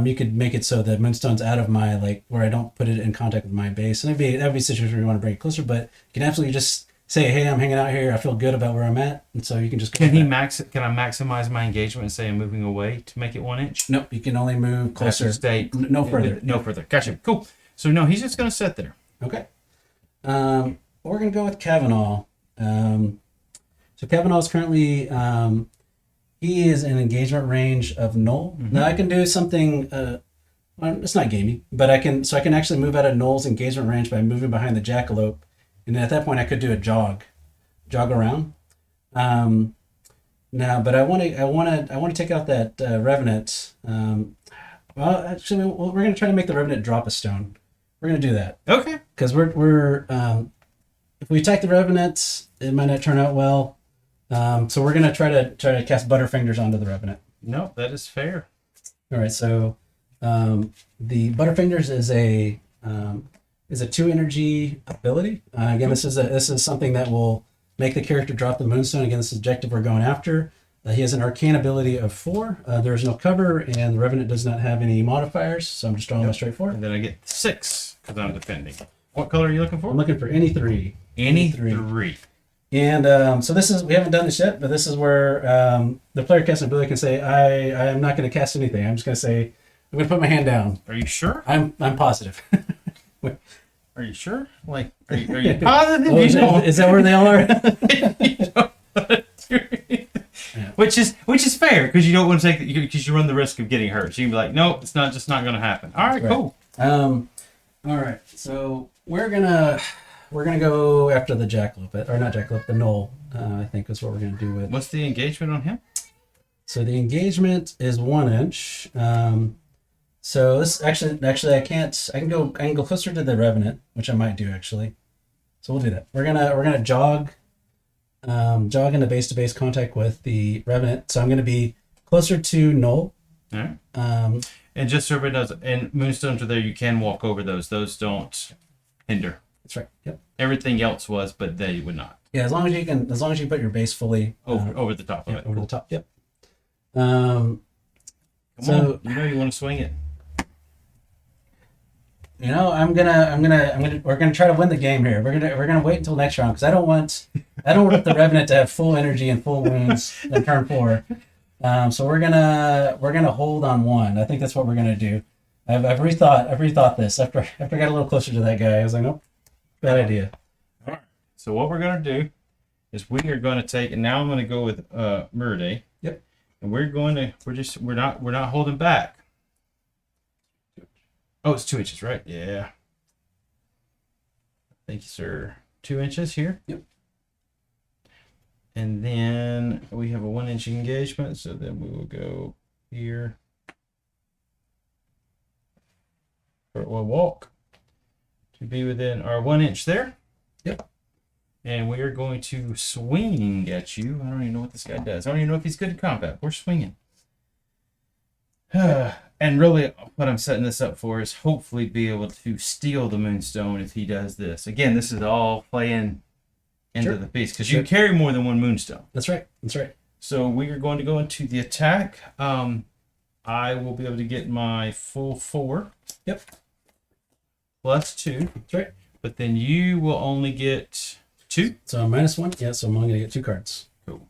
you could make it so that Moonstone's out of my, where I don't put it in contact with my base. And that'd be a situation where you want to bring it closer, but you can absolutely just say, hey, I'm hanging out here. I feel good about where I'm at. And so you can just... Can I maximize my engagement and say I'm moving away to make it 1 inch? Nope, you can only move closer. Stay no further. No further. Gotcha. Cool. So no, he's just going to sit there. Okay. We're going to go with Kavanaugh. So Kavanaugh is currently... he is in engagement range of null. Mm-hmm. Now I can do something... it's not gamey, but I can actually move out of null's engagement range by moving behind the jackalope. And at that point, I could do a jog around. Now, but I want to take out that Revenant. Well, actually, we're going to try to make the Revenant drop a stone. We're going to do that. Okay. Because we're if we attack the Revenant, it might not turn out well. So we're going to try to cast Butterfingers onto the Revenant. No, that is fair. All right. So the Butterfingers is a 2 energy ability. Again, this is something that will make the character drop the Moonstone against the objective we're going after. He has an Arcane ability of 4. There is no cover, and the Revenant does not have any modifiers, so I'm just drawing my straight 4. And then I get 6 because I'm defending. What color are you looking for? I'm looking for any 3. Any three. And so this is, we haven't done this yet, but this is where the player casting ability can say, I am not going to cast anything. I'm just going to say, I'm going to put my hand down. Are you sure? I'm positive. Are you sure? Like, are you positive? Is that where they all are? Which is fair because you don't want to take because you run the risk of getting hurt. So you can be like, no, it's not just not going to happen. All right, cool. All right, so we're gonna go after the Jackalope, or not Jackalope, the Knoll. I think is what we're gonna do with. What's the engagement on him? So the engagement is 1 inch. So this actually I can go closer to the Revenant, which I might do actually. So we'll do that. We're gonna jog into base to base contact with the Revenant. So I'm gonna be closer to Knoll. All right. And just so everybody knows, and Moonstones are there, you can walk over those. Those don't hinder. That's right. Yep. Everything else was, but they would not. Yeah, as long as you put your base fully over the top of it. Over the top. Yep. Come on, you want to swing it. We're gonna try to win the game here. We're gonna wait until next round because I don't want the Revenant to have full energy and full wounds in turn 4. So we're gonna hold on 1. I think that's what we're gonna do. I've rethought this after I got a little closer to that guy. I was like, nope, bad idea. All right. So what we're gonna do is we are gonna take, and now I'm gonna go with Murday. Yep. And we're not holding back. Oh, it's 2 inches, right? Yeah. Thank you, sir. 2 inches here. Yep. And then we have a 1 inch engagement, so then we will go here. We'll walk to be within our 1 inch there. Yep. And we are going to swing at you. I don't even know what this guy does. I don't even know if he's good at combat. We're swinging. And really, what I'm setting this up for is hopefully be able to steal the Moonstone if he does this. Again, this is all playing into the piece because you carry more than 1 Moonstone. That's right. So we are going to go into the attack. I will be able to get my full 4. Yep. Plus 2. That's right. But then you will only get 2. So -1. Yeah. So I'm going to get 2 cards. Cool.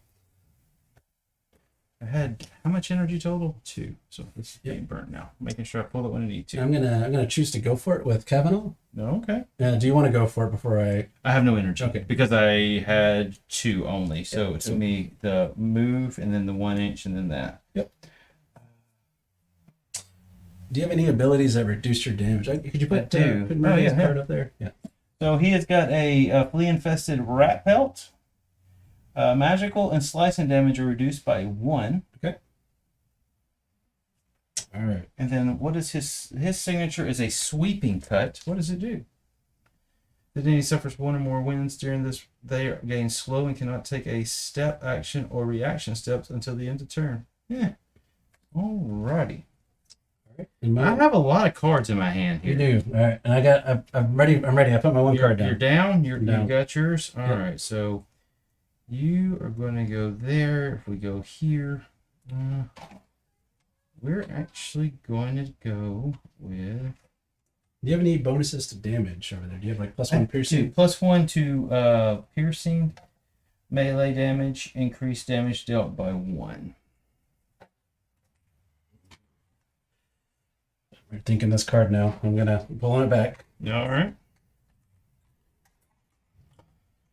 I had how much energy total? 2. So this is getting burnt now. Making sure I pull it when I need to. I'm gonna choose to go for it with Kavanaugh. No, okay. Do you want to go for it before I? I have no energy. Okay. Because I had 2 only. So it's me the move and then the 1 inch and then that. Yep. Do you have any abilities that reduce your damage? Could you put Murray's card up there? Yeah. So he has got a flea-infested rat pelt. Magical and slicing damage are reduced by 1. Okay. All right. And then what is his signature is a sweeping cut. What does it do? Then he suffers 1 or more wounds during this. They gain slow and cannot take a step, action, or reaction steps until the end of turn. Yeah. Alrighty. I have a lot of cards in my hand here. You do. All right. And I'm ready. I put my 1 card down. You're down? You down. got yours? All right. So you are going to go there. If we go here, we're actually going to go with... Do you have any bonuses to damage over there? Do you have like +1 piercing? +1 to piercing, melee damage, increased damage dealt by 1. We're thinking this card now. I'm gonna pull it back. All right.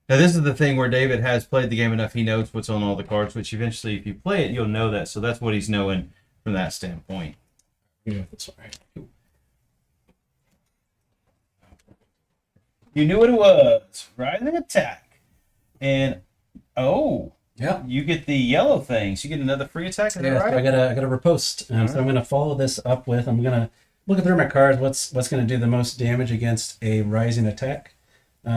Now this is the thing where David has played the game enough. He knows what's on all the cards, which eventually, if you play it, you'll know that. So that's what he's knowing from that standpoint. Yeah, that's right. You knew what it was. Rising attack, and yeah, you get the yellow things. You get another free attack. Is that right? So I gotta riposte. So I'm gonna follow this up with. I'm gonna look through my cards. What's gonna do the most damage against a rising attack?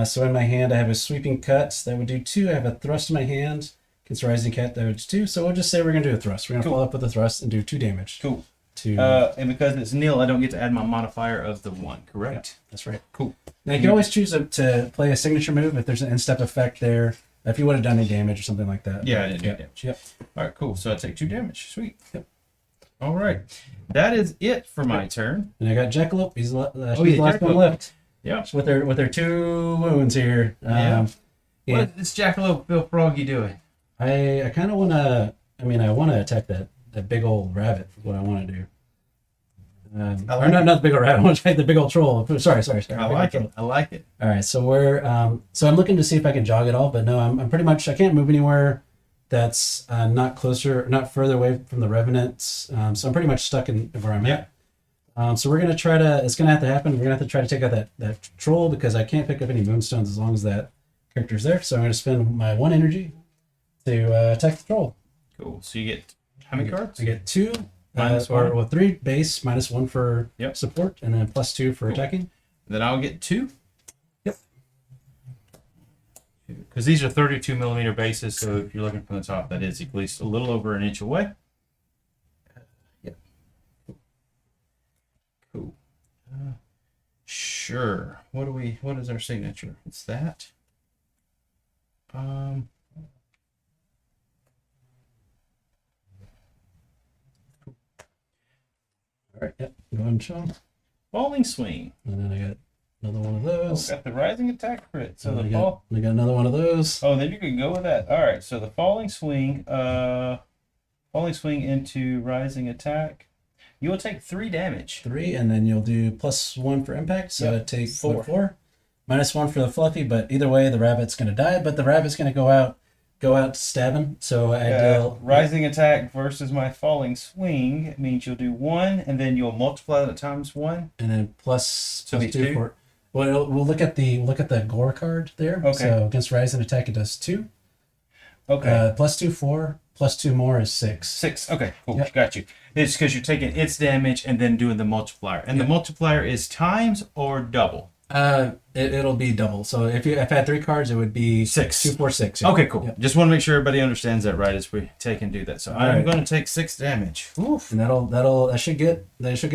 So in my hand, I have a sweeping cut that would do 2. I have a thrust in my hand against a rising cat that would do 2. So we'll just say we're gonna do a thrust. We're gonna follow up with a thrust and do 2 damage. Cool. And because it's nil, I don't get to add my modifier of the 1. Correct. Yeah, that's right. Cool. Now you can always choose to play a signature move if there's an instep effect there. If you would have done any damage or something like that. Yeah, I didn't do Yep. damage. Yep. All right, cool. So I take 2 damage. Sweet. Yep. All right. That is it for my turn. And I got Jackalope. He's she's yeah, the last one Jackalope. left. Yeah. With her 2 wounds here. Yeah. Yeah. What is this Jackalope Bill Froggy doing? I kind of want to. I mean, I want to attack that big old rabbit. Is what I want to do. Or not the big old rabbit. I want to attack the big old troll. Sorry. I like it. I like it. All right, so we're so I'm looking to see if I can jog at all, but no, I'm pretty much I can't move anywhere that's not further away from the revenants. So I'm pretty much stuck in where I'm at. So we're gonna try to. It's gonna have to happen. We're gonna have to try to take out that troll because I can't pick up any moonstones as long as that character's there. So I'm gonna spend my 1 energy to attack the troll. Cool. So you get how many cards? I get 2. Minus or 1. well, 3 base, -1 for Yep. support, and then +2 for Cool. attacking. Then I'll get 2. Yep. Because these are 32 millimeter bases, so if you're looking from the top, that is at least a little over an inch away. Yep. Cool. Sure. What is our signature? It's that. All right. Yep. Go ahead and show 'em. Falling swing. And then I got another one of Oh, those. got the rising attack crit. So And the I fall. got another one of those. Oh, then you can go with that. All right. So the falling swing. Falling swing into rising attack. You will take 3 damage. 3, and then you'll do +1 for impact. So Yep. it takes 4. 4. -1 for the fluffy, but either way, the rabbit's going to die. But the rabbit's going to go out stabbing. So I deal Rising attack versus my falling swing means you'll do 1, and then you'll multiply that times 1. and then plus be 2 2? for. Well, we'll look at the gore card there. Okay. So against rising attack, it does 2. Okay. +2 4 +2 more is 6. 6. Okay, cool. Yep. Got you. It's because you're taking its damage and then doing the multiplier. And the multiplier is times or double. It'll be double. So if I had 3 cards, it would be 6. 2 4 6. Yeah. Okay, cool. Yep. Just want to make sure everybody understands that right as we take and do that. So I'm right. going to take 6 damage. Oof. And that should get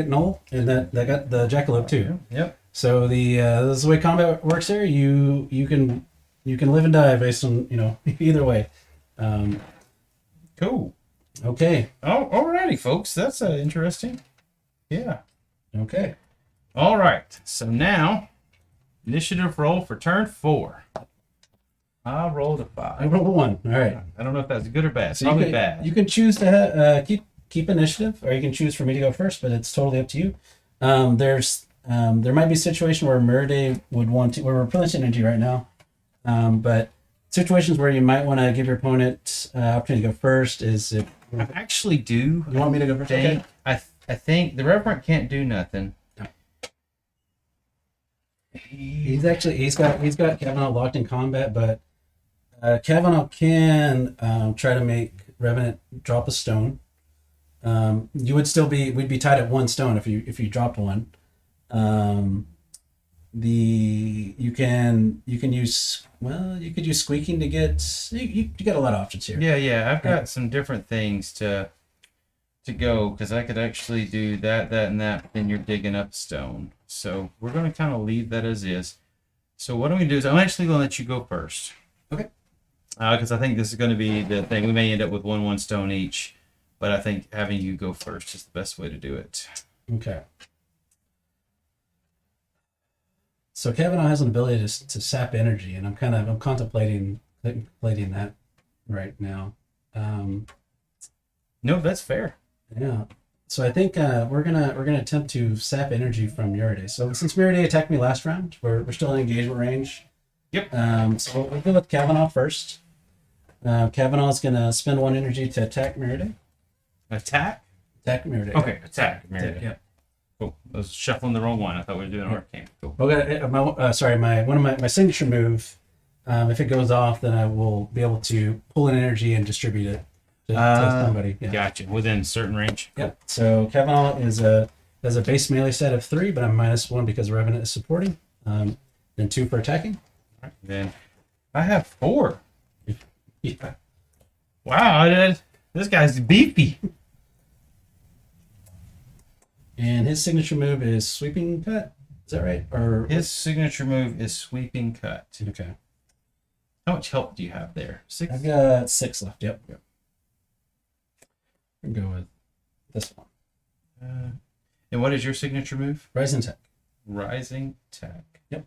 null, and that got the jackalope too. Yep. So this is the way combat works here. You can live and die based on either way. Cool. Okay. Oh, alrighty, folks. That's interesting. Yeah. Okay. All right. So now, initiative roll for turn 4. I rolled a 5. I rolled a 1. All right. I don't know if that's good or bad. So Probably bad. you can choose to keep initiative, or you can choose for me to go first, but it's totally up to you. There might be a situation where Murday would want to. We're replenishing energy right now, but situations where you might want to give your opponent opportunity to go first is if I actually do. you want me to go first. Okay. I think the Reverend can't do nothing. No. He's got Kavanaugh locked in combat, but Kavanaugh can try to make Revenant drop a stone. We'd be tied at 1 stone if you dropped 1. You could use squeaking to get you get a lot of options here. Yeah. I've got some different things to go because I could actually do that, and that. But then you're digging up stone, so we're going to kind of leave that as is. So what I'm going to do is I'm actually going to let you go first. Okay. Because I think this is going to be the thing. We may end up with 1 stone each, but I think having you go first is the best way to do it. Okay. So Kavanaugh has an ability to sap energy, and I'm contemplating that right now. No, that's fair. Yeah. So I think we're gonna attempt to sap energy from Muriday. So since Muriday attacked me last round, we're still in engagement range. Yep. So we'll go with Kavanaugh first. Kavanaugh's gonna spend 1 energy to attack Muriday. Attack? Attack Muriday. Okay, attack. Meridian. Yeah. Cool. I was shuffling the wrong one. I thought we were doing Arcane. Cool. My signature move. If it goes off, then I will be able to pull in energy and distribute it to somebody. Yeah. Gotcha. Within certain range. Yep. So Kavanaugh has a base melee set of 3, but I'm -1 because Revenant is supporting. Then 2 for attacking. All right. Then I have 4. Yeah. Wow, this guy's beefy. And his signature move is sweeping cut. Is that right? Or His signature move is sweeping cut. okay. How much health do you have there? 6? I've got 6 left. Yep. We'll go with this one. And what is your signature move? Rising Tech. Rising Tech. Yep.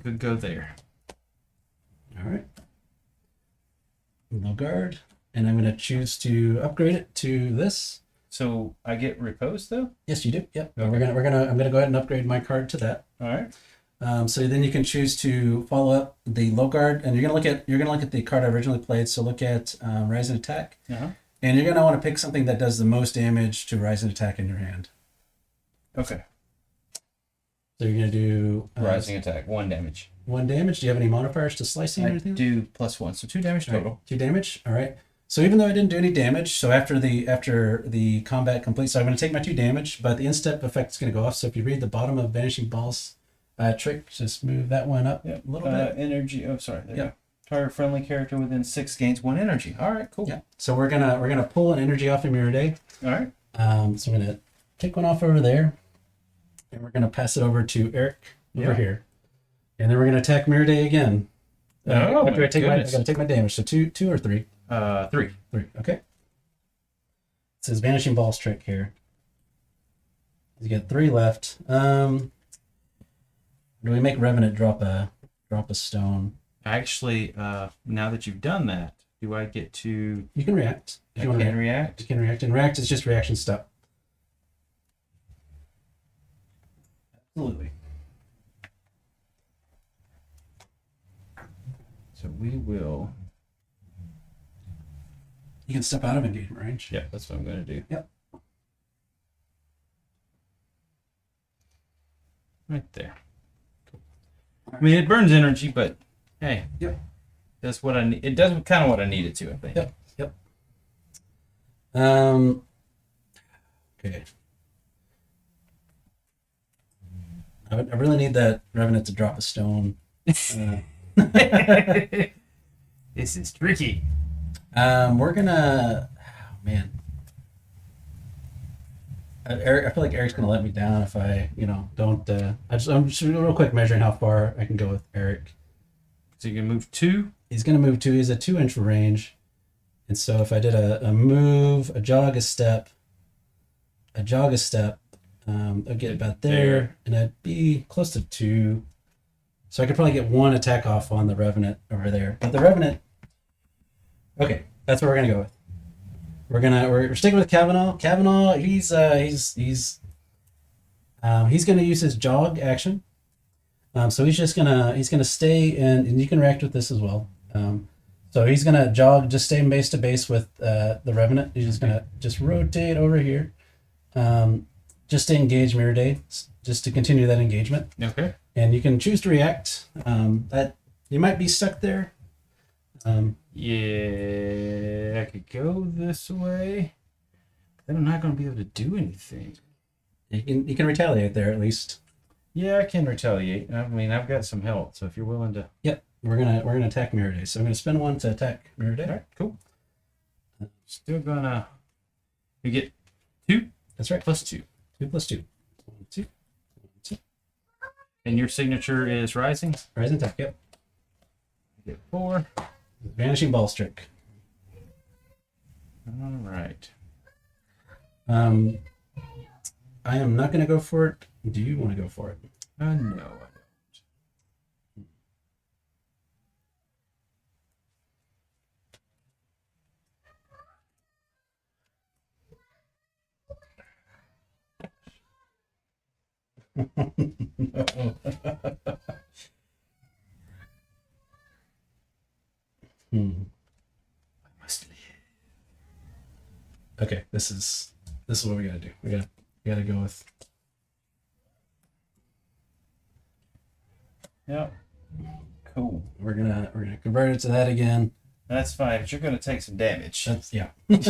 Could go there. All right. Low guard, and I'm going to choose to upgrade it to this. So I get repose though? Yes, you do. Yep. Okay. I'm gonna go ahead and upgrade my card to that. All right. So then you can choose to follow up the low guard, and you're gonna look at the card I originally played. So look at Rising Attack, and you're gonna want to pick something that does the most damage to Rising Attack in your hand. Okay. So you're gonna do Rising Attack, 1 damage. 1 damage. Do you have any modifiers to slicing or I anything? do +1, so 2 damage total. Right. 2 damage. All right. So even though I didn't do any damage, so after the combat completes, so I'm going to take my 2 damage, but the instep effect is going to go off. So if you read the bottom of Vanishing Ball's trick, just move that one up a little bit. Energy. Oh, sorry. There you go. Target friendly character within 6 gains 1 energy. All right, cool. Yeah. So we're gonna pull an energy off of Mirror Day. All right. So I'm gonna take one off over there, and we're gonna pass it over to Eric over here, and then we're gonna attack Mirror Day again. After I gotta take my damage. So 2 or 3. 3. 3. Okay. It says Vanishing Ball's trick here. You get 3 left. Do we make Revenant drop a stone? Actually, now that you've done that, do I get to? You can react. If you I want can to react. You can react, and react is just reaction step. Absolutely. So we will. You can step out of engagement range. Yeah, that's what I'm going to do. Yep. Right there. Cool. I mean, it burns energy, but hey. Yep. That's what I need. It does kind of what I need it to, I think. Yep. Okay. I really need that Revenant to drop a stone. This is tricky. We're gonna. Oh, man. Eric, I feel like Eric's gonna let me down if I, don't. I'm just real quick measuring how far I can go with Eric. So you can move 2. He's gonna move 2. He's a 2-inch range, and so if I did a move, a jog, a step, I'd get about there, and I'd be close to 2. So I could probably get 1 attack off on the Revenant over there. But the Revenant. Okay, that's what we're gonna go with. We're sticking with Kavanaugh. Kavanaugh, he's gonna use his jog action. So he's gonna stay and you can react with this as well. So he's gonna jog, just stay base to base with the Revenant. He's just gonna rotate over here, just to engage Mirror Day, just to continue that engagement. Okay. And you can choose to react. That you might be stuck there. Yeah, I could go this way. Then I'm not going to be able to do anything. You can retaliate there at least. Yeah, I can retaliate. I mean, I've got some health, so if you're willing to. Yep, we're gonna attack Mirror Day. So I'm gonna spend 1 to attack Mirror Day. All right, cool. Still gonna. You get 2. That's right. Plus 2. 2 plus 2. 1, 2. 1, 2. And your signature is rising. Rising attack. Yep. You get 4. Vanishing Ball trick. All right. I am not gonna go for it. Do you want to go for it? No, I don't. I must live. Okay, this is what we gotta do. We gotta go with. Yep. Cool. We're gonna convert it to that again. That's fine, but you're gonna take some damage. That's yeah. You're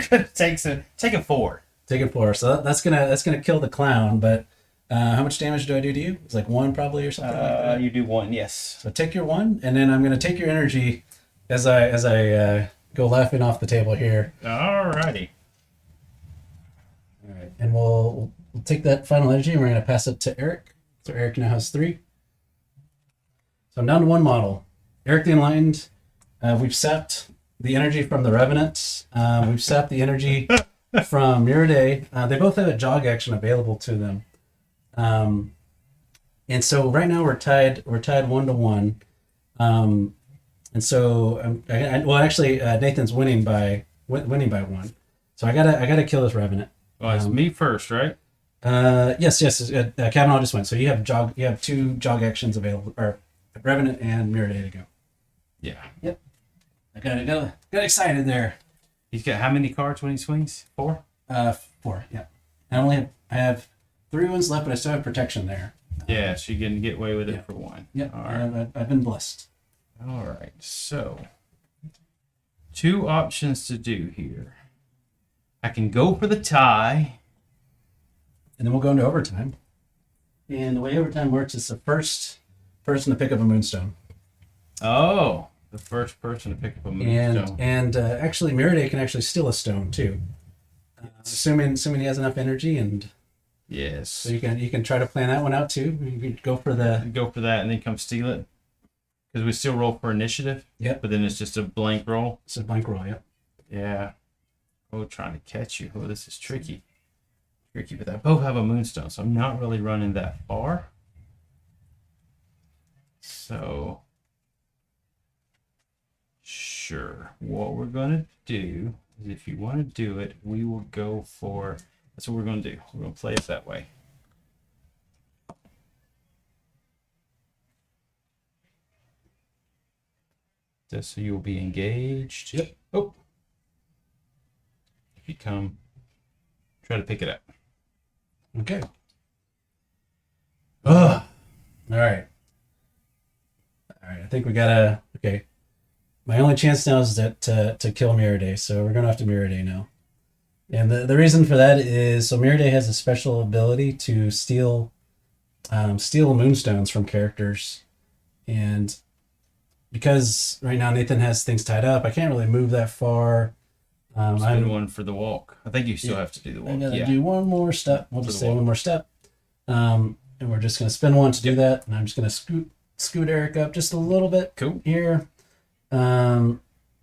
gonna take a 4. Take it 4. So that's gonna kill the clown. But how much damage do I do to you? It's like 1 probably or something like that. You do 1, yes. So take your 1, and then I'm gonna take your energy as I go laughing off the table here. Alrighty. All right, and we'll we'll take that final energy and we're going to pass it to Eric. So Eric now has 3. So I'm down to 1 model. Eric the Enlightened. We've sapped the energy from the Revenants. We've sapped the energy from Miraday. They both have a jog action available to them. And so right now we're tied 1-1. And so Nathan's winning by 1. So I gotta kill this Revenant. Well, it's me first, right? Yes. Kavanaugh just went. So you have 2 jog actions available, or Revenant and Miraday to go. Yeah. Yep. I got excited there. He's got how many cards when he swings? 4? 4. Yeah. I have 3 ones left, but I still have protection there. Yeah, so you can get away with it for 1. Yep. All right. I've been blessed. All right. So 2 options to do here. I can go for the tie. And then we'll go into overtime. And the way overtime works is the first person to pick up a Moonstone. Oh, the first person to pick up a Moonstone. And actually, Miraday can actually steal a stone too, assuming he has enough energy. And yes, so you can try to plan that one out too. You can go for that, and then come steal it, because we still roll for initiative. Yep. But then it's just a blank roll. It's a blank roll. Yep. Yeah. Oh, trying to catch you. Oh, this is tricky. But I both have a Moonstone, so I'm not really running that far. So, sure. What we're going to do is, if you want to do it, we will go for... That's what we're going to do. We're going to play it that way. Just so you'll be engaged. Yep. Oh. If you come, try to pick it up. Okay. Ugh. All right. I think we gotta. Okay. My only chance now is that to kill Miraday, so we're going after Miraday now. And the reason for that is, so Miraday has a special ability to steal Moonstones from characters, and because right now Nathan has things tied up, I can't really move that far. Spin 1 for the walk. I think you still have to do the walk. I gotta do one more step. We'll just say one more step. And we're just gonna spin 1 to do that, and I'm just gonna scoot Eric up just a little bit. Cool. Here.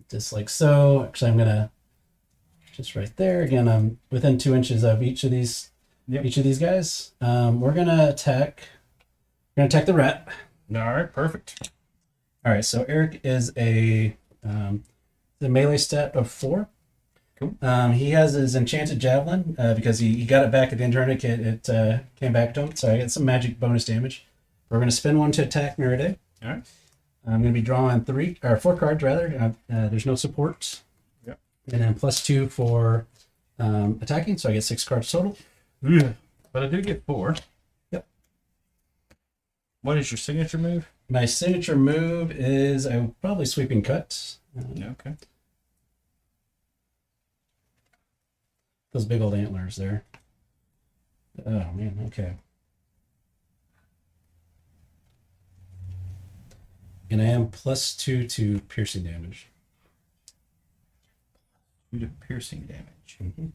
Just like so. Actually, I'm gonna just right there. Again, I'm within 2 inches of each of these guys. We're gonna attack the rat. All right, perfect. All right, so Eric is the melee stat of 4. Cool. He has his enchanted javelin because he got it back at the end tournament. It came back to him, so I get some magic bonus damage. We're going to spin 1 to attack Miraday. All right. I'm going to be drawing 4 cards rather. There's no support. Yep. And then +2 for attacking, so I get 6 cards total. Yeah. But I do get 4. Yep. What is your signature move? My signature move is probably sweeping cut. Okay. Those big old antlers there. Oh man, okay. And I am +2 to piercing damage. 2 to piercing damage. Mm-hmm.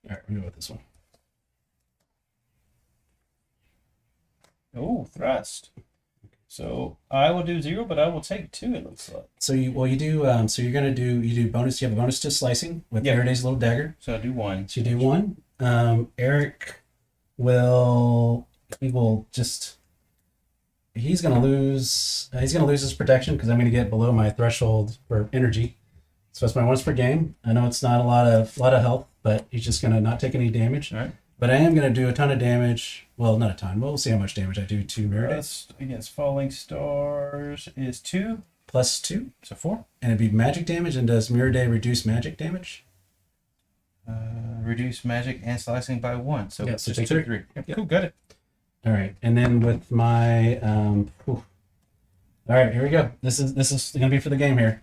All right, we'll go with this one. Oh, thrust. So I will do 0, but I will take 2. It looks like. So you do. So you're gonna do bonus. You have a bonus to slicing with Faraday's little dagger. So I do 1. So you do 1. Eric will. He's gonna lose. He's gonna lose his protection because I'm gonna get below my threshold for energy. So that's my once per game. I know it's not a lot of health, but he's just gonna not take any damage. All right. But I am going to do a ton of damage. Well, not a ton. We'll see how much damage I do to Miraday. Against falling stars is 2. +2. So 4. And it'd be magic damage. And does Miraday reduce magic damage? Reduce magic and slicing by 1. So so just take 3. Yep. Cool, got it. All right. And then with my... All right, here we go. This is going to be for the game here.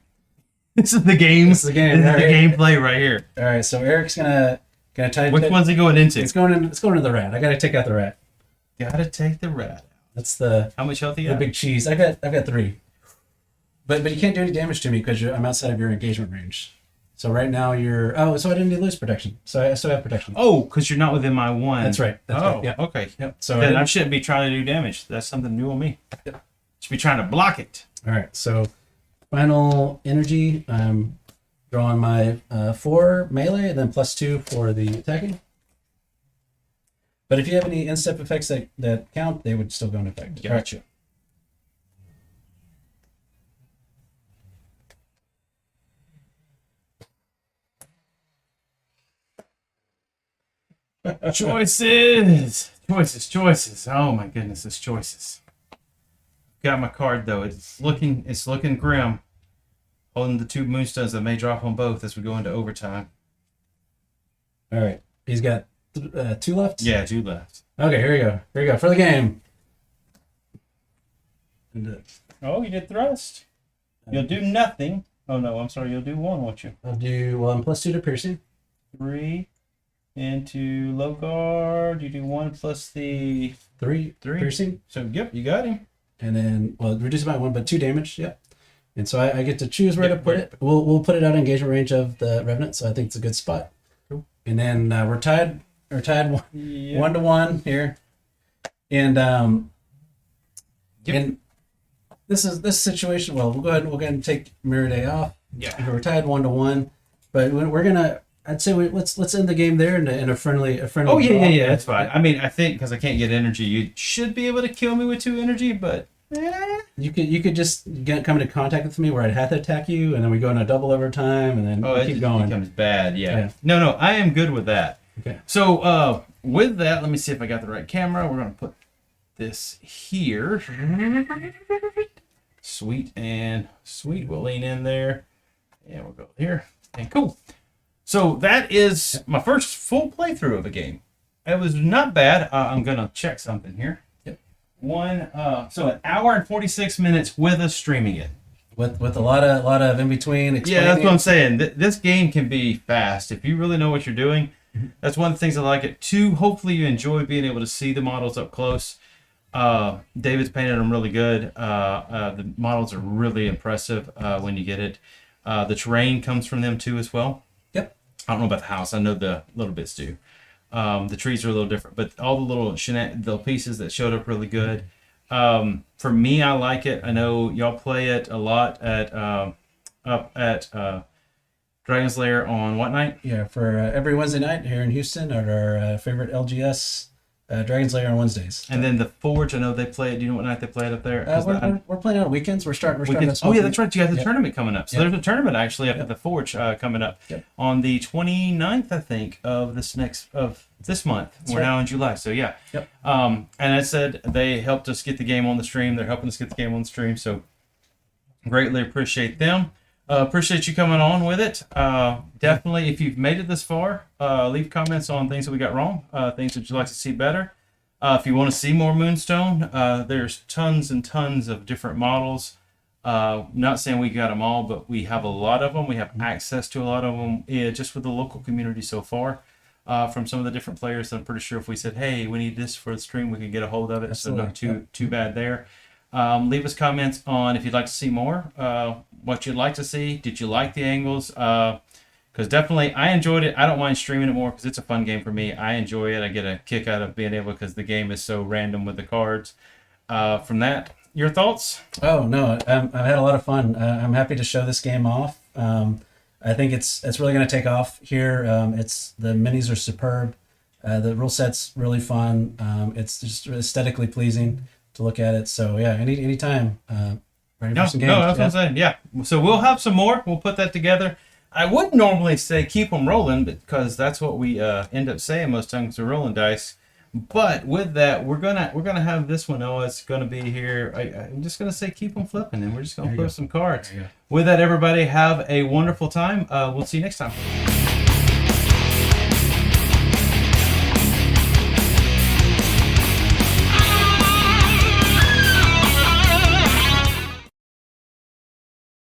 This is the game. This is the game. This is the gameplay right here. All right, so Eric's going to tell you... Which one's he going into? It's going into the rat. I got to take out the rat. Gotta take the rat out. That's the... How much health do you the have? big cheese. I've got 3. But you can't do any damage to me because I'm outside of your engagement range. So right now you're. Oh, so I didn't lose protection. So I still have protection. Oh, because you're not within my one. That's right. That's oh, right. Yeah. okay. Yep. So Then I shouldn't be trying to do damage. That's something new on me. Yep. Should be trying to block it. All right. So final energy. I'm drawing my 4 melee, and then +2 for the attacking. But if you have any in-step effects that count, they would still go into effect. Gotcha. Choices. Oh my goodness, it's choices. Got my card though. It's looking grim. Holding the 2 Moonstones that may drop on both as we go into overtime. All right. He's got 2 left? Yeah, 2 left. Okay, here we go. Here we go. For the game. Oh, you did thrust. You'll do nothing. Oh no, I'm sorry. You'll do 1, won't you? I'll do, well, I'm +2 to piercing. 3 into low guard. You do 1 plus the 3 piercing. So yep, you got him. And then, well, reduce by 1, but 2 damage. Yep. And so I get to choose where Yep, to put it. We'll put it out of engagement range of the Revenant, so I think it's a good spot. Cool. And then we're tied. We're tied 1 to 1 here. And Yep. and this situation. Well, we'll go ahead and take Mirror Day off. Yeah. We're tied 1 to 1, but we're gonna. I'd say let's end the game there in a friendly. Oh yeah, draw. yeah, that's fine. I mean, I think because I can't get energy, you should be able to kill me with 2 energy, but You could just come into contact with me where I'd have to attack you, and then we go in a double overtime, and then we keep going. It becomes bad. Yeah. No, I am good with that. Okay. So with that, let me see if I got the right camera. We're gonna put this here. Sweet and sweet. We'll lean in there, and we'll go here. And cool. So that is my first full playthrough of a game. It was not bad. I'm gonna check something here. Yep. So 1 hour and 46 minutes with us streaming it. With a lot of in between. Yeah, that's what I'm saying. This game can be fast if you really know what you're doing. That's one of the things I like it. 2, hopefully you enjoy being able to see the models up close. David's painted them really good. The models are really impressive when you get it. The terrain comes from them too as well. Yep. I don't know about the house. I know the little bits do. The trees are a little different, but all the little the pieces that showed up really good. For me, I like it. I know y'all play it a lot up at Dragon's Lair on what night? Yeah, for every Wednesday night here in Houston at our favorite LGS Dragon's Lair on Wednesdays. And then the Forge, I know they play it. Do you know what night they play it up there? We're playing on weekends. We're starting. Weekends. Oh yeah, that's right. You have the tournament coming up. So Yep. there's a tournament actually up at the Forge coming up on the 29th, I think, of this month. We're now in July, so yeah. Yep. And I said they helped us get the game on the stream. They're helping us get the game on the stream, so greatly appreciate them. Appreciate you coming on with it. Definitely, if you've made it this far, leave comments on things that we got wrong, things that you'd like to see better. If you want to see more Moonstone, there's tons and tons of different models. Not saying we got them all, but we have a lot of them. We have access to a lot of them just with the local community so far. From some of the different players, I'm pretty sure if we said, hey, we need this for the stream, we could get a hold of it. Absolutely. So not too bad there. Leave us comments on if you'd like to see more, what you'd like to see. Did you like the angles? Because definitely I enjoyed it. I don't mind streaming it more because it's a fun game for me. I enjoy it. I get a kick out of being able, because the game is so random with the cards. From that, your thoughts? Oh no, I've had a lot of fun. I'm happy to show this game off. I think it's really going to take off here. The minis are superb. The rule set's really fun. It's just aesthetically pleasing to look at it. So yeah, anytime. Ready for some games. No, that's what I'm saying. Yeah. So we'll have some more. We'll put that together. I would normally say keep them rolling because that's what we end up saying most times. We're rolling dice. But with that, we're gonna have this one. Oh, it's gonna be here. I'm just gonna say keep them flipping, and we're just gonna flip some cards. With that, everybody have a wonderful time. We'll see you next time.